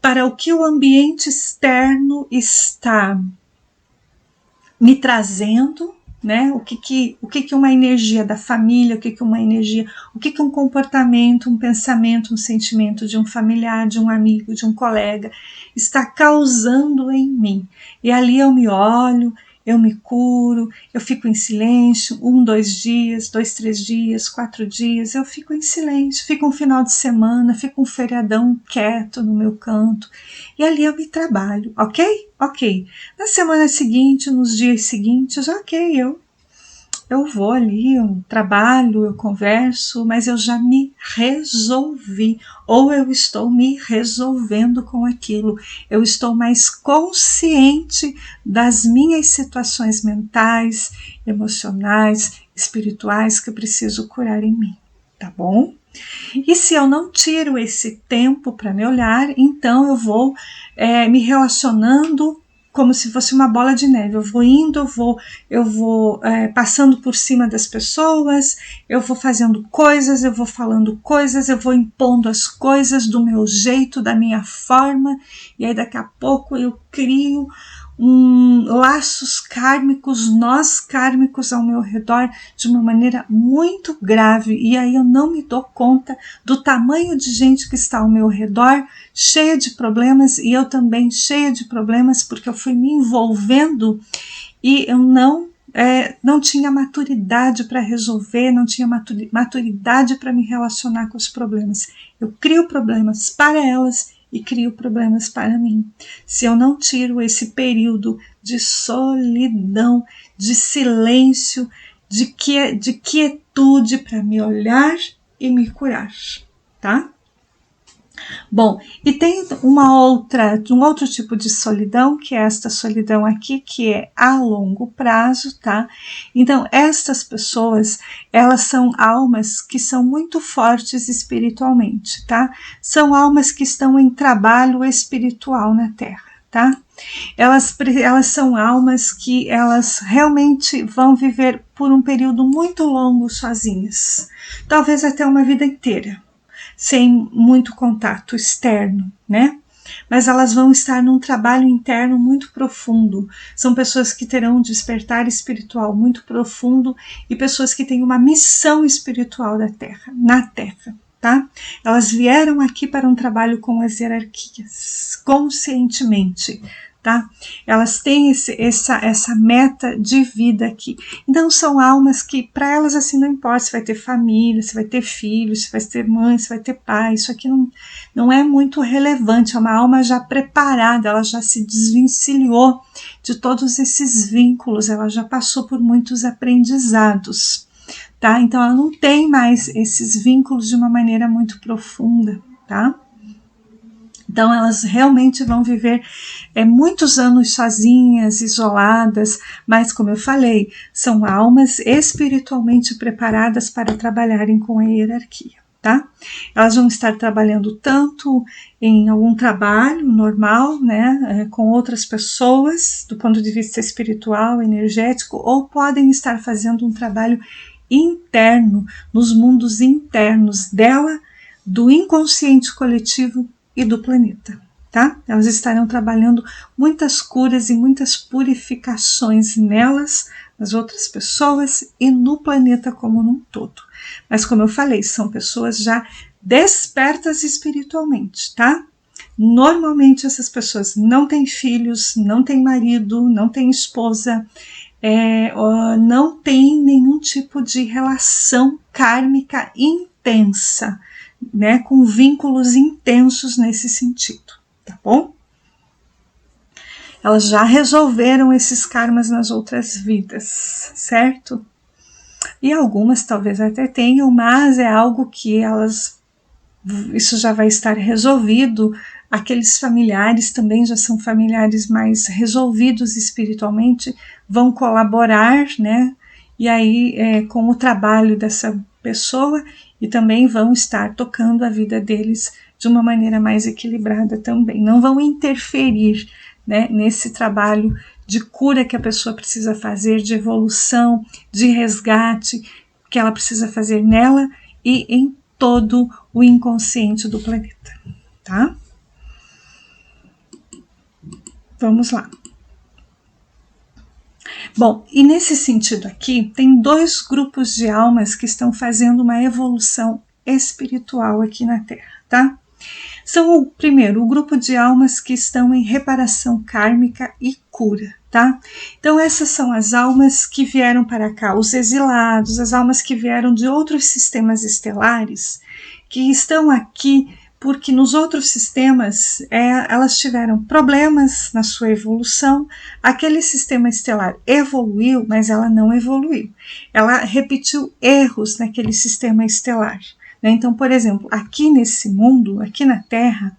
para o que o ambiente externo está me trazendo, né? O que uma energia da família, o que uma energia, o que um comportamento, um pensamento, um sentimento de um familiar, de um amigo, de um colega está causando em mim. E ali eu me olho, eu me curo, eu fico em silêncio, 1, 2 dias, 2, 3 dias, 4 dias, eu fico em silêncio, fico um final de semana, fico um feriadão quieto no meu canto, e ali eu me trabalho, ok? Ok. Na semana seguinte, nos dias seguintes, ok, eu vou ali, eu trabalho, eu converso, mas eu já me resolvi, ou eu estou me resolvendo com aquilo, eu estou mais consciente das minhas situações mentais, emocionais, espirituais que eu preciso curar em mim, tá bom? E se eu não tiro esse tempo para me olhar, então eu vou me relacionando como se fosse uma bola de neve. Eu vou indo, eu vou passando por cima das pessoas, eu vou fazendo coisas, eu vou falando coisas, eu vou impondo as coisas do meu jeito, da minha forma, e aí daqui a pouco eu crio laços kármicos, nós kármicos ao meu redor de uma maneira muito grave, e aí eu não me dou conta do tamanho de gente que está ao meu redor, cheia de problemas, e eu também cheia de problemas, porque eu fui me envolvendo e eu não tinha maturidade para resolver, não tinha maturidade para me relacionar com os problemas. Eu crio problemas para elas e crio problemas para mim. Se eu não tiro esse período de solidão, de silêncio, de quietude para me olhar e me curar, tá? Bom, e tem um outro tipo de solidão, que é esta solidão aqui, que é a longo prazo, tá? Então, estas pessoas, elas são almas que são muito fortes espiritualmente, tá? São almas que estão em trabalho espiritual na Terra, tá? Elas são almas que elas realmente vão viver por um período muito longo sozinhas, talvez até uma vida inteira, sem muito contato externo, né? Mas elas vão estar num trabalho interno muito profundo. São pessoas que terão um despertar espiritual muito profundo e pessoas que têm uma missão espiritual na Terra, tá? Elas vieram aqui para um trabalho com as hierarquias, conscientemente, tá? Elas têm essa meta de vida aqui. Então são almas que para elas assim não importa se vai ter família, se vai ter filhos, se vai ter mãe, se vai ter pai, isso aqui não é muito relevante, é uma alma já preparada, ela já se desvencilhou de todos esses vínculos, ela já passou por muitos aprendizados, tá? Então ela não tem mais esses vínculos de uma maneira muito profunda, tá? Então elas realmente vão viver muitos anos sozinhas, isoladas, mas como eu falei, são almas espiritualmente preparadas para trabalharem com a hierarquia, tá? Elas vão estar trabalhando tanto em algum trabalho normal, né, com outras pessoas, do ponto de vista espiritual, energético, ou podem estar fazendo um trabalho interno, nos mundos internos dela, do inconsciente coletivo e do planeta, tá? Elas estarão trabalhando muitas curas e muitas purificações nelas, nas outras pessoas e no planeta como um todo. Mas como eu falei, são pessoas já despertas espiritualmente, tá? Normalmente essas pessoas não têm filhos, não têm marido, não têm esposa, não têm nenhum tipo de relação kármica intensa, né, com vínculos intensos nesse sentido, tá bom? Elas já resolveram esses karmas nas outras vidas, certo? E algumas talvez até tenham, mas é algo que isso já vai estar resolvido. Aqueles familiares também já são familiares mais resolvidos espiritualmente, vão colaborar, né? E aí com o trabalho dessa pessoa, e também vão estar tocando a vida deles de uma maneira mais equilibrada também. Não vão interferir, né, nesse trabalho de cura que a pessoa precisa fazer, de evolução, de resgate que ela precisa fazer nela e em todo o inconsciente do planeta, tá? Vamos lá. Bom, e nesse sentido aqui, tem 2 grupos de almas que estão fazendo uma evolução espiritual aqui na Terra, tá? São, primeiro, o grupo de almas que estão em reparação kármica e cura, tá? Então essas são as almas que vieram para cá, os exilados, as almas que vieram de outros sistemas estelares, que estão aqui porque nos outros sistemas elas tiveram problemas na sua evolução, aquele sistema estelar evoluiu, mas ela não evoluiu, ela repetiu erros naquele sistema estelar. Então, por exemplo, aqui nesse mundo, aqui na Terra,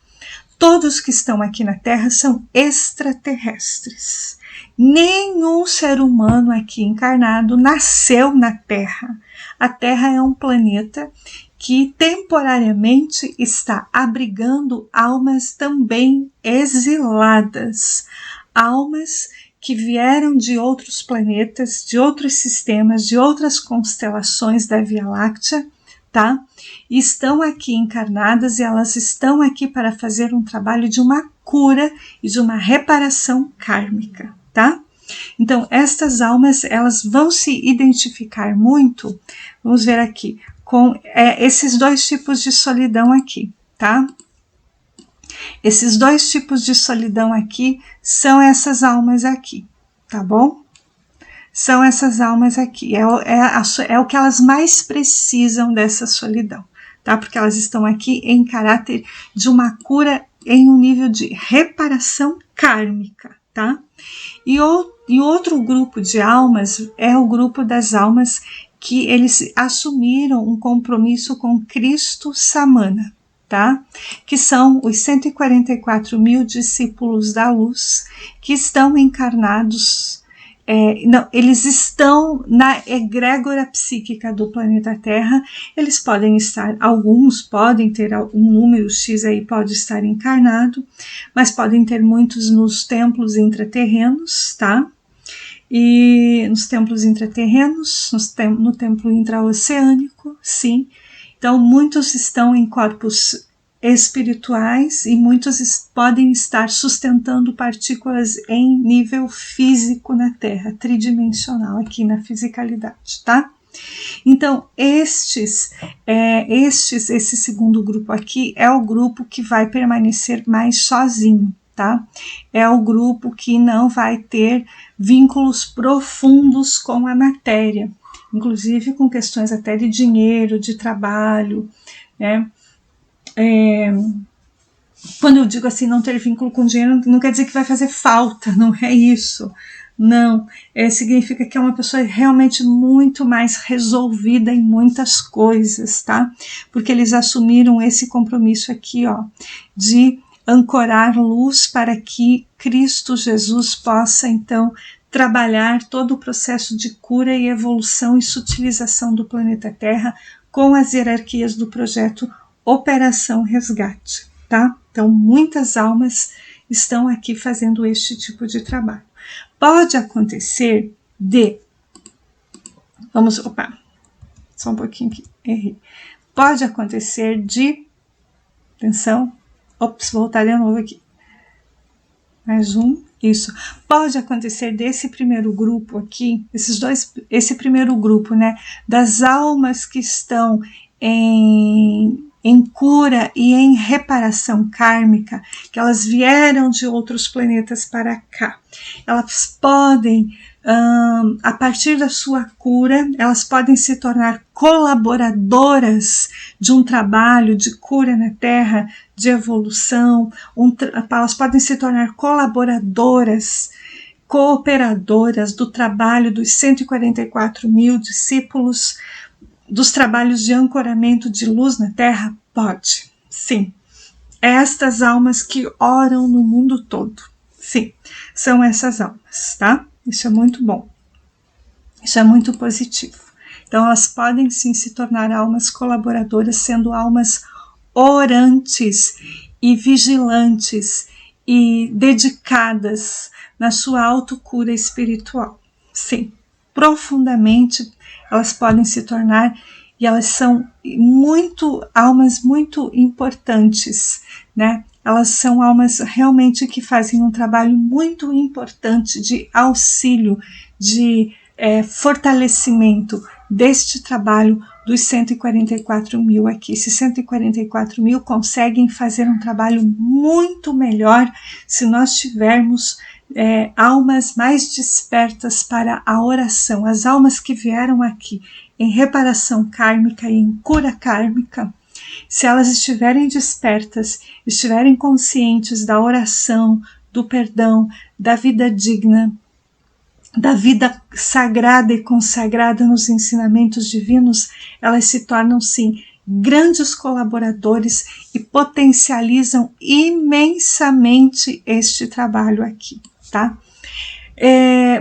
todos que estão aqui na Terra são extraterrestres. Nenhum ser humano aqui encarnado nasceu na Terra. A Terra é um planeta que temporariamente está abrigando almas também exiladas, almas que vieram de outros planetas, de outros sistemas, de outras constelações da Via Láctea, tá? Estão aqui encarnadas e elas estão aqui para fazer um trabalho de uma cura e de uma reparação kármica, tá? Então, estas almas, elas vão se identificar muito, vamos ver aqui, com esses dois tipos de solidão aqui, tá? Esses dois tipos de solidão aqui são essas almas aqui, tá bom? São essas almas aqui, é o que elas mais precisam dessa solidão, tá? Porque elas estão aqui em caráter de uma cura em um nível de reparação kármica, tá? E outro grupo de almas é o grupo das almas que eles assumiram um compromisso com Cristo Samana, tá? Que são os 144 mil discípulos da luz que estão encarnados. Eles estão na egrégora psíquica do planeta Terra. Eles podem estar, alguns podem ter um número X aí, pode estar encarnado, mas podem ter muitos nos templos intraterrenos, tá? E nos templos intraterrenos, no templo intraoceânico, sim. Então, muitos estão em corpos espirituais e muitos podem estar sustentando partículas em nível físico na Terra, tridimensional, aqui na fisicalidade, tá? Então, esse segundo grupo aqui é o grupo que vai permanecer mais sozinho, tá? É o grupo que não vai ter vínculos profundos com a matéria, inclusive com questões até de dinheiro, de trabalho, né? Quando eu digo assim, não ter vínculo com dinheiro, não quer dizer que vai fazer falta, não é isso. Não, significa que é uma pessoa realmente muito mais resolvida em muitas coisas, tá? Porque eles assumiram esse compromisso aqui, ó, de ancorar luz para que Cristo Jesus possa, então, trabalhar todo o processo de cura e evolução e sutilização do planeta Terra com as hierarquias do projeto Operação Resgate, tá? Então, muitas almas estão aqui fazendo este tipo de trabalho. Pode acontecer só um pouquinho aqui, errei. Pode acontecer atenção, voltar de novo aqui. Mais um, isso. Pode acontecer desse primeiro grupo aqui, esse primeiro grupo, né, das almas que estão em cura e em reparação kármica, que elas vieram de outros planetas para cá. Elas podem, a partir da sua cura, elas podem se tornar colaboradoras de um trabalho de cura na Terra, de evolução, elas podem se tornar colaboradoras, cooperadoras do trabalho dos 144 mil discípulos, dos trabalhos de ancoramento de luz na Terra? Pode, sim. Estas almas que oram no mundo todo, sim, são essas almas, tá? Isso é muito bom, isso é muito positivo. Então, elas podem sim se tornar almas colaboradoras, sendo almas orantes e vigilantes e dedicadas na sua autocura espiritual. Sim, profundamente elas podem se tornar, e elas são almas muito importantes, né? Elas são almas realmente que fazem um trabalho muito importante de auxílio, de fortalecimento deste trabalho dos 144 mil aqui. Esses 144 mil conseguem fazer um trabalho muito melhor se nós tivermos almas mais despertas para a oração. As almas que vieram aqui em reparação kármica e em cura kármica, se elas estiverem despertas, estiverem conscientes da oração, do perdão, da vida digna, da vida sagrada e consagrada nos ensinamentos divinos, elas se tornam, sim, grandes colaboradores e potencializam imensamente este trabalho aqui, tá?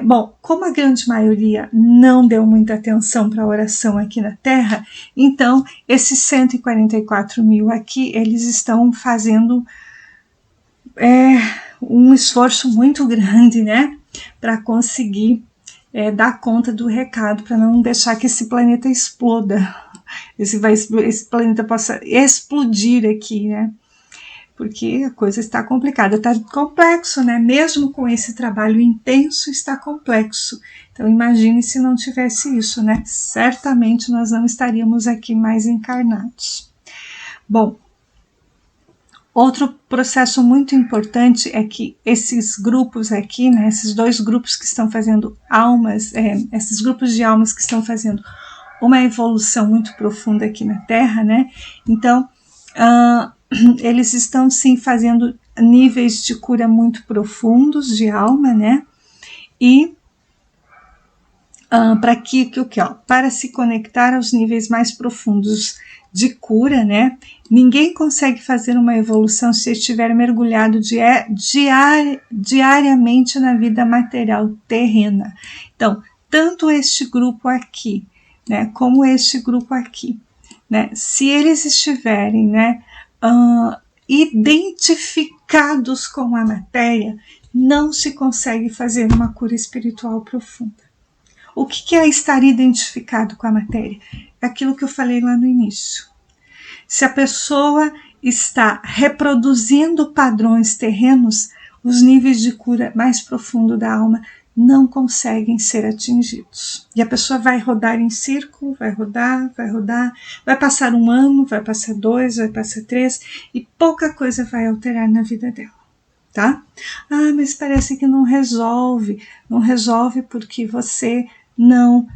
Bom, como a grande maioria não deu muita atenção para a oração aqui na Terra, então esses 144 mil aqui, eles estão fazendo um esforço muito grande, né, para conseguir dar conta do recado, para não deixar que esse planeta exploda, esse planeta possa explodir aqui, né, porque a coisa está complicada, está complexo, né? Mesmo com esse trabalho intenso, está complexo. Então imagine se não tivesse isso, né? Certamente nós não estaríamos aqui mais encarnados. Bom, outro processo muito importante é que esses grupos aqui, né? Esses dois grupos que estão fazendo almas, esses grupos de almas que estão fazendo uma evolução muito profunda aqui na Terra, né? Então, eles estão sim fazendo níveis de cura muito profundos de alma, né? E para se conectar aos níveis mais profundos de cura, né? Ninguém consegue fazer uma evolução se estiver mergulhado diariamente na vida material terrena. Então, tanto este grupo aqui, né, como este grupo aqui, né? Se eles estiverem, né, identificados com a matéria, não se consegue fazer uma cura espiritual profunda. O que é estar identificado com a matéria? É aquilo que eu falei lá no início. Se a pessoa está reproduzindo padrões terrenos, os níveis de cura mais profundo da alma não conseguem ser atingidos. E a pessoa vai rodar em círculo, vai rodar, vai passar 1 ano, vai passar 2, vai passar 3 e pouca coisa vai alterar na vida dela, tá? Mas parece que não resolve. Não resolve porque você não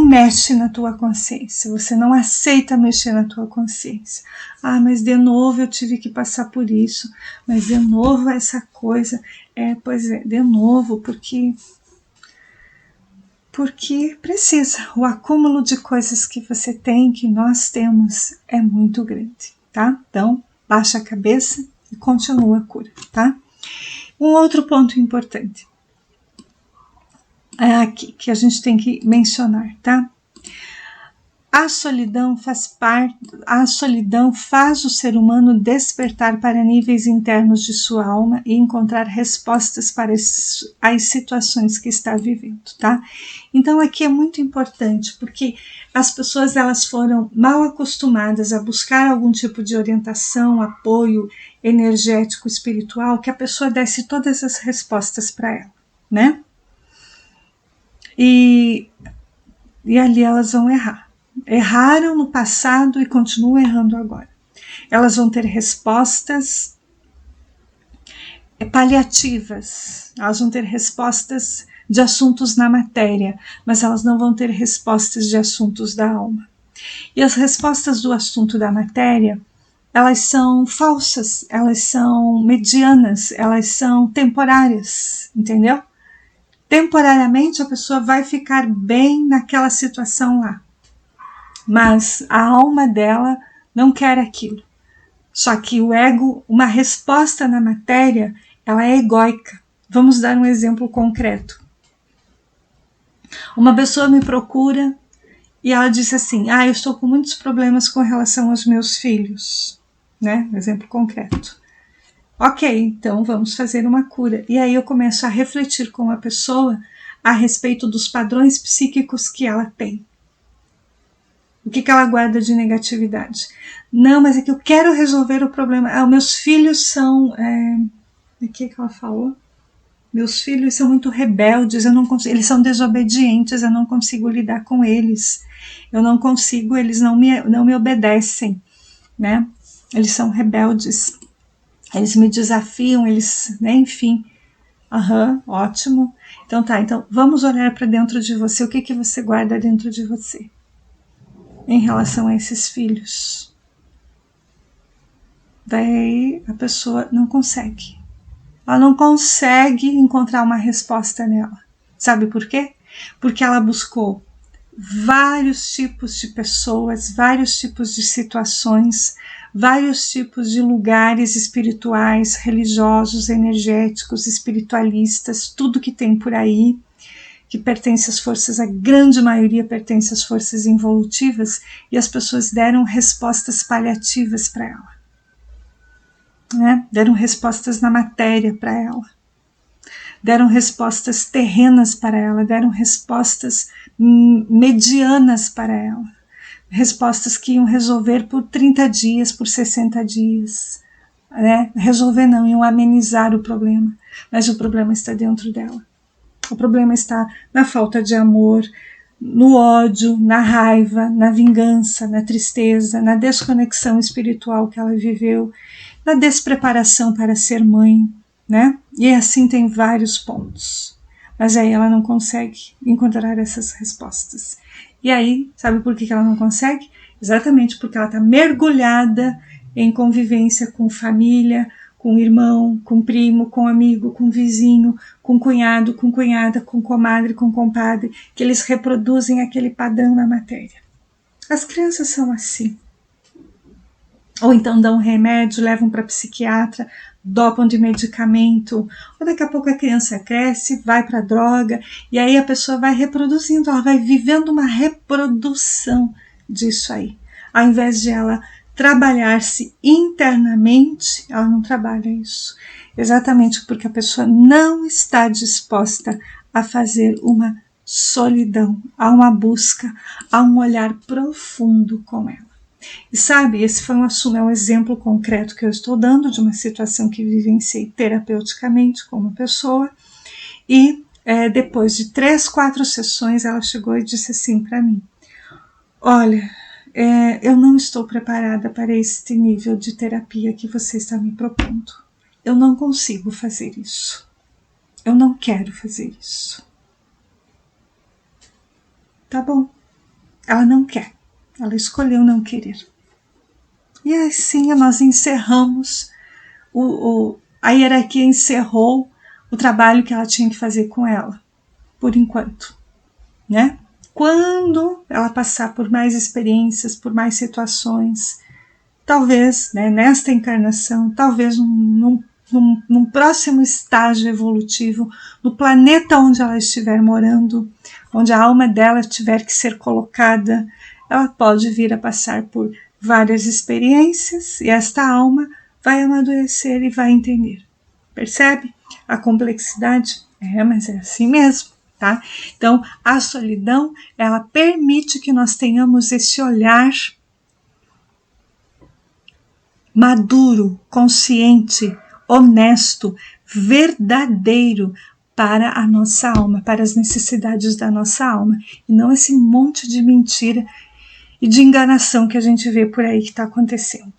mexe na tua consciência, você não aceita mexer na tua consciência. Mas de novo eu tive que passar por isso, mas de novo essa coisa, de novo, porque precisa, o acúmulo de coisas que você tem, que nós temos, é muito grande, tá? Então, baixa a cabeça e continua a cura, tá? Um outro ponto importante aqui, que a gente tem que mencionar, tá? A solidão faz o ser humano despertar para níveis internos de sua alma e encontrar respostas para as situações que está vivendo, tá? Então aqui é muito importante, porque as pessoas elas foram mal acostumadas a buscar algum tipo de orientação, apoio energético, espiritual, que a pessoa desse todas as respostas para ela, né? E ali elas vão errar. Erraram no passado e continuam errando agora. Elas vão ter respostas paliativas, elas vão ter respostas de assuntos na matéria, mas elas não vão ter respostas de assuntos da alma. E as respostas do assunto da matéria, elas são falsas, elas são medianas, elas são temporárias, entendeu? Temporariamente a pessoa vai ficar bem naquela situação lá, mas a alma dela não quer aquilo. Só que o ego, uma resposta na matéria, ela é egóica. Vamos dar um exemplo concreto. Uma pessoa me procura e ela disse assim: eu estou com muitos problemas com relação aos meus filhos, né? Um exemplo concreto. Ok, então vamos fazer uma cura. E aí eu começo a refletir com a pessoa a respeito dos padrões psíquicos que ela tem. O que ela guarda de negatividade? Não, mas é que eu quero resolver o problema. Meus filhos são... O que ela falou? Meus filhos são muito rebeldes, eu não consigo, eles são desobedientes, eu não consigo lidar com eles. eu não consigo, eles não me obedecem, né? Eles são rebeldes, eles me desafiam, eles, né, enfim. Ótimo. Então tá, então vamos olhar para dentro de você, o que você guarda dentro de você em relação a esses filhos. Daí a pessoa não consegue. Ela não consegue encontrar uma resposta nela. Sabe por quê? Porque ela buscou vários tipos de pessoas, vários tipos de situações, vários tipos de lugares espirituais, religiosos, energéticos, espiritualistas, tudo que tem por aí, que pertence às forças, a grande maioria pertence às forças involutivas, e as pessoas deram respostas paliativas para ela, né? Deram respostas na matéria para ela, deram respostas terrenas para ela, deram respostas medianas para ela, respostas que iam resolver por 30 dias, por 60 dias, né? Resolver não, iam amenizar o problema, mas o problema está dentro dela. O problema está na falta de amor, no ódio, na raiva, na vingança, na tristeza, na desconexão espiritual que ela viveu, na despreparação para ser mãe, né? E assim tem vários pontos. Mas aí ela não consegue encontrar essas respostas. E aí, sabe por que ela não consegue? Exatamente porque ela está mergulhada em convivência com família, com irmão, com primo, com amigo, com vizinho, com cunhado, com cunhada, com comadre, com compadre, que eles reproduzem aquele padrão na matéria. As crianças são assim. Ou então dão um remédio, levam para psiquiatra, dopam de medicamento, ou daqui a pouco a criança cresce, vai para droga, e aí a pessoa vai reproduzindo, ela vai vivendo uma reprodução disso aí. Ao invés de ela trabalhar-se internamente, ela não trabalha isso. Exatamente porque a pessoa não está disposta a fazer uma solidão, a uma busca, a um olhar profundo com ela. E sabe, esse foi um exemplo concreto que eu estou dando de uma situação que vivenciei terapeuticamente com uma pessoa, e depois de 3, 4 sessões ela chegou e disse assim para mim: olha, eu não estou preparada para este nível de terapia que você está me propondo. Eu não consigo fazer isso. Eu não quero fazer isso. Tá bom. Ela não quer. Ela escolheu não querer. E assim nós encerramos, a hierarquia encerrou o trabalho que ela tinha que fazer com ela, por enquanto, né? Quando ela passar por mais experiências, por mais situações, talvez, né, nesta encarnação, talvez num próximo estágio evolutivo, no planeta onde ela estiver morando, onde a alma dela tiver que ser colocada, ela pode vir a passar por várias experiências e esta alma vai amadurecer e vai entender. Percebe a complexidade? Mas é assim mesmo, tá? Então, a solidão, ela permite que nós tenhamos esse olhar maduro, consciente, honesto, verdadeiro para a nossa alma, para as necessidades da nossa alma, e não esse monte de mentira e de enganação que a gente vê por aí que está acontecendo,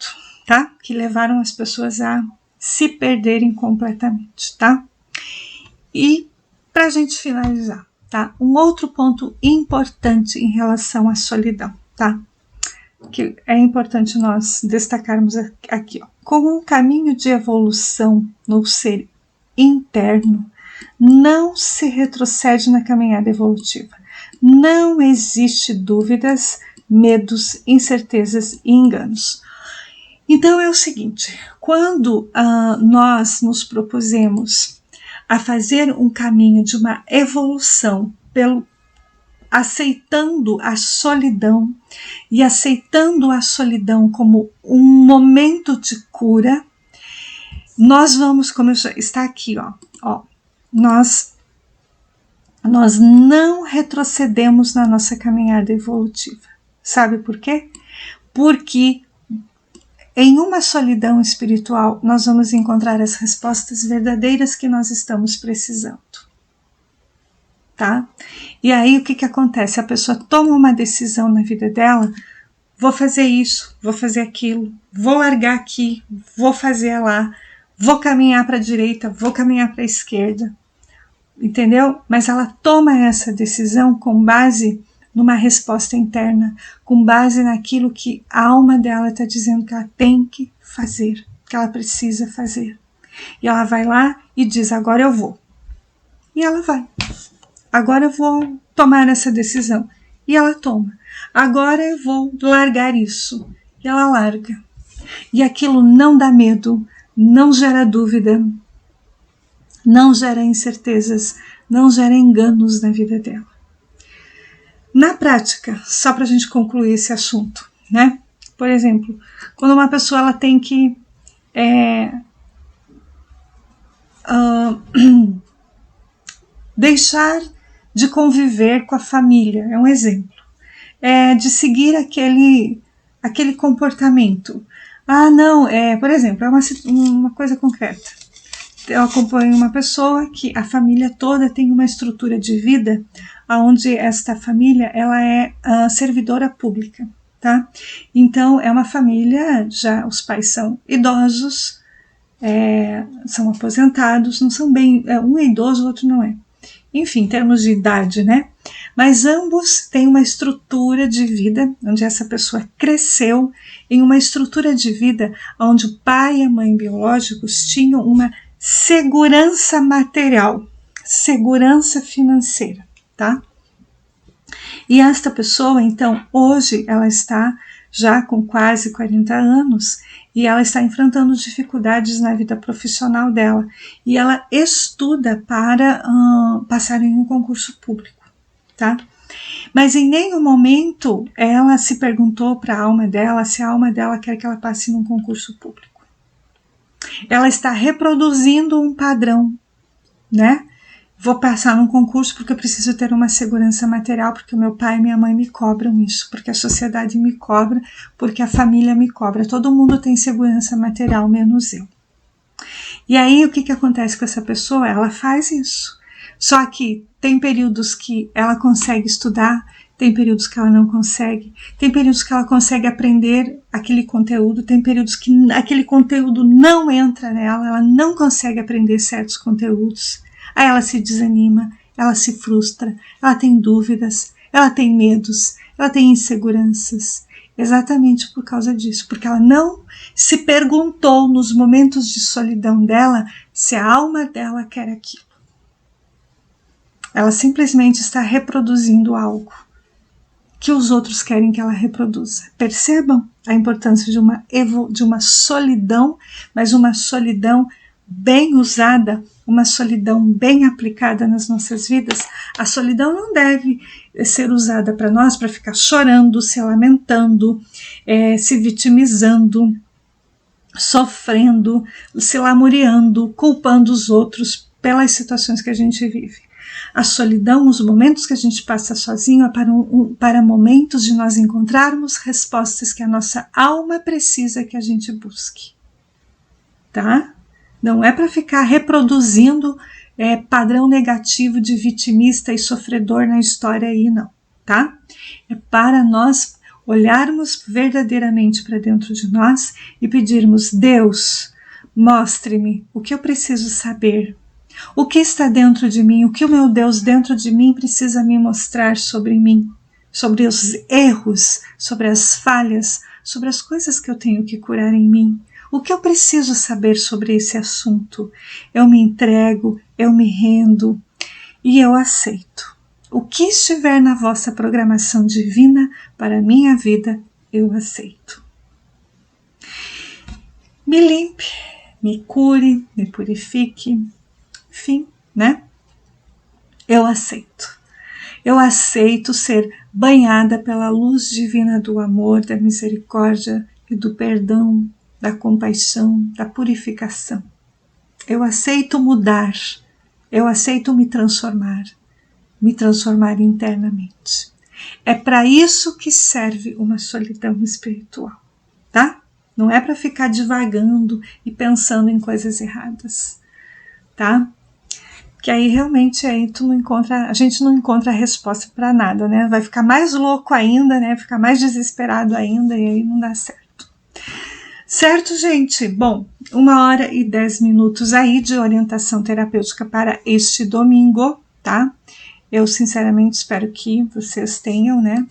tá? Que levaram as pessoas a se perderem completamente, tá? E para a gente finalizar, tá? Um outro ponto importante em relação à solidão, tá? Que é importante nós destacarmos aqui, ó. Como um caminho de evolução no ser interno, não se retrocede na caminhada evolutiva. Não existe dúvidas, medos, incertezas e enganos. Então é o seguinte, quando nós nos propusemos a fazer um caminho de uma evolução aceitando a solidão e aceitando a solidão como um momento de cura, nós vamos, como está aqui, nós não retrocedemos na nossa caminhada evolutiva. Sabe por quê? Porque em uma solidão espiritual nós vamos encontrar as respostas verdadeiras que nós estamos precisando. tá? E aí o que que acontece? A pessoa toma uma decisão na vida dela, vou fazer isso, vou fazer aquilo, vou largar aqui, vou fazer lá, vou caminhar para a direita, vou caminhar para a esquerda, entendeu? Mas ela toma essa decisão com base numa resposta interna, com base naquilo que a alma dela está dizendo que ela tem que fazer, que ela precisa fazer. E ela vai lá e diz, agora eu vou. E ela vai. Agora eu vou tomar essa decisão. E ela toma. Agora eu vou largar isso. E ela larga. E aquilo não dá medo, não gera dúvida, não gera incertezas, não gera enganos na vida dela. Na prática, só para a gente concluir esse assunto, né? Por exemplo, quando uma pessoa ela tem que deixar de conviver com a família, é um exemplo, de seguir aquele comportamento. Ah, não, por exemplo, é uma coisa concreta. Eu acompanho uma pessoa que a família toda tem uma estrutura de vida onde esta família ela é servidora pública, tá? Então é uma família, já os pais são idosos, são aposentados, não são bem, um é idoso, o outro não é. Enfim, em termos de idade, né? Mas ambos têm uma estrutura de vida, onde essa pessoa cresceu em uma estrutura de vida onde o pai e a mãe biológicos tinham uma segurança material, segurança financeira, tá? E esta pessoa, então, hoje ela está já com quase 40 anos e ela está enfrentando dificuldades na vida profissional dela e ela estuda para passar em um concurso público, tá? Mas em nenhum momento ela se perguntou para a alma dela se a alma dela quer que ela passe num concurso público. Ela está reproduzindo um padrão, né? Vou passar num concurso porque eu preciso ter uma segurança material, porque o meu pai e minha mãe me cobram isso, porque a sociedade me cobra, porque a família me cobra. Todo mundo tem segurança material, menos eu. E aí o que acontece com essa pessoa? Ela faz isso. Só que tem períodos que ela consegue estudar, tem períodos que ela não consegue, tem períodos que ela consegue aprender aquele conteúdo, tem períodos que aquele conteúdo não entra nela, ela não consegue aprender certos conteúdos. Aí ela se desanima, ela se frustra, ela tem dúvidas, ela tem medos, ela tem inseguranças, exatamente por causa disso, porque ela não se perguntou nos momentos de solidão dela se a alma dela quer aquilo. Ela simplesmente está reproduzindo algo que os outros querem que ela reproduza. Percebam a importância de uma solidão, mas uma solidão bem usada, uma solidão bem aplicada nas nossas vidas. A solidão não deve ser usada para nós para ficar chorando, se lamentando, se vitimizando, sofrendo, se lamuriando, culpando os outros pelas situações que a gente vive. A solidão, os momentos que a gente passa sozinho é para momentos de nós encontrarmos respostas que a nossa alma precisa que a gente busque, tá? Não é para ficar reproduzindo padrão negativo de vitimista e sofredor na história aí, não, tá? É para nós olharmos verdadeiramente para dentro de nós e pedirmos, Deus, mostre-me o que eu preciso saber, o que está dentro de mim, o que o meu Deus dentro de mim precisa me mostrar sobre mim, sobre os erros, sobre as falhas, sobre as coisas que eu tenho que curar em mim. O que eu preciso saber sobre esse assunto? Eu me entrego, eu me rendo e eu aceito. O que estiver na vossa programação divina para a minha vida, eu aceito. Me limpe, me cure, me purifique. Enfim, né? Eu aceito. Eu aceito ser banhada pela luz divina do amor, da misericórdia e do perdão, da compaixão, da purificação. Eu aceito mudar. Eu aceito me transformar internamente. É para isso que serve uma solidão espiritual, tá? Não é para ficar divagando e pensando em coisas erradas, tá? que aí realmente aí a gente não encontra a resposta para nada, né? Vai ficar mais louco ainda, né? Ficar mais desesperado ainda e aí não dá certo. Certo, gente? Bom, 1h10 aí de orientação terapêutica para este domingo, tá? Eu sinceramente espero que vocês tenham, né,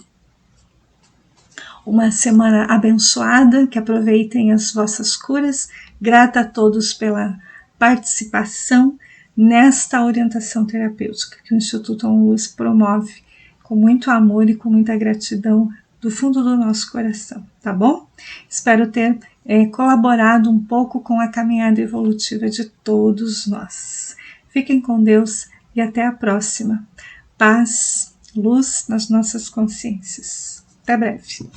uma semana abençoada, que aproveitem as vossas curas. Grata a todos pela participação nesta orientação terapêutica que o Instituto ONLUS promove com muito amor e com muita gratidão do fundo do nosso coração, tá bom? Espero ter colaborado um pouco com a caminhada evolutiva de todos nós. Fiquem com Deus e até a próxima. Paz, luz nas nossas consciências. Até breve.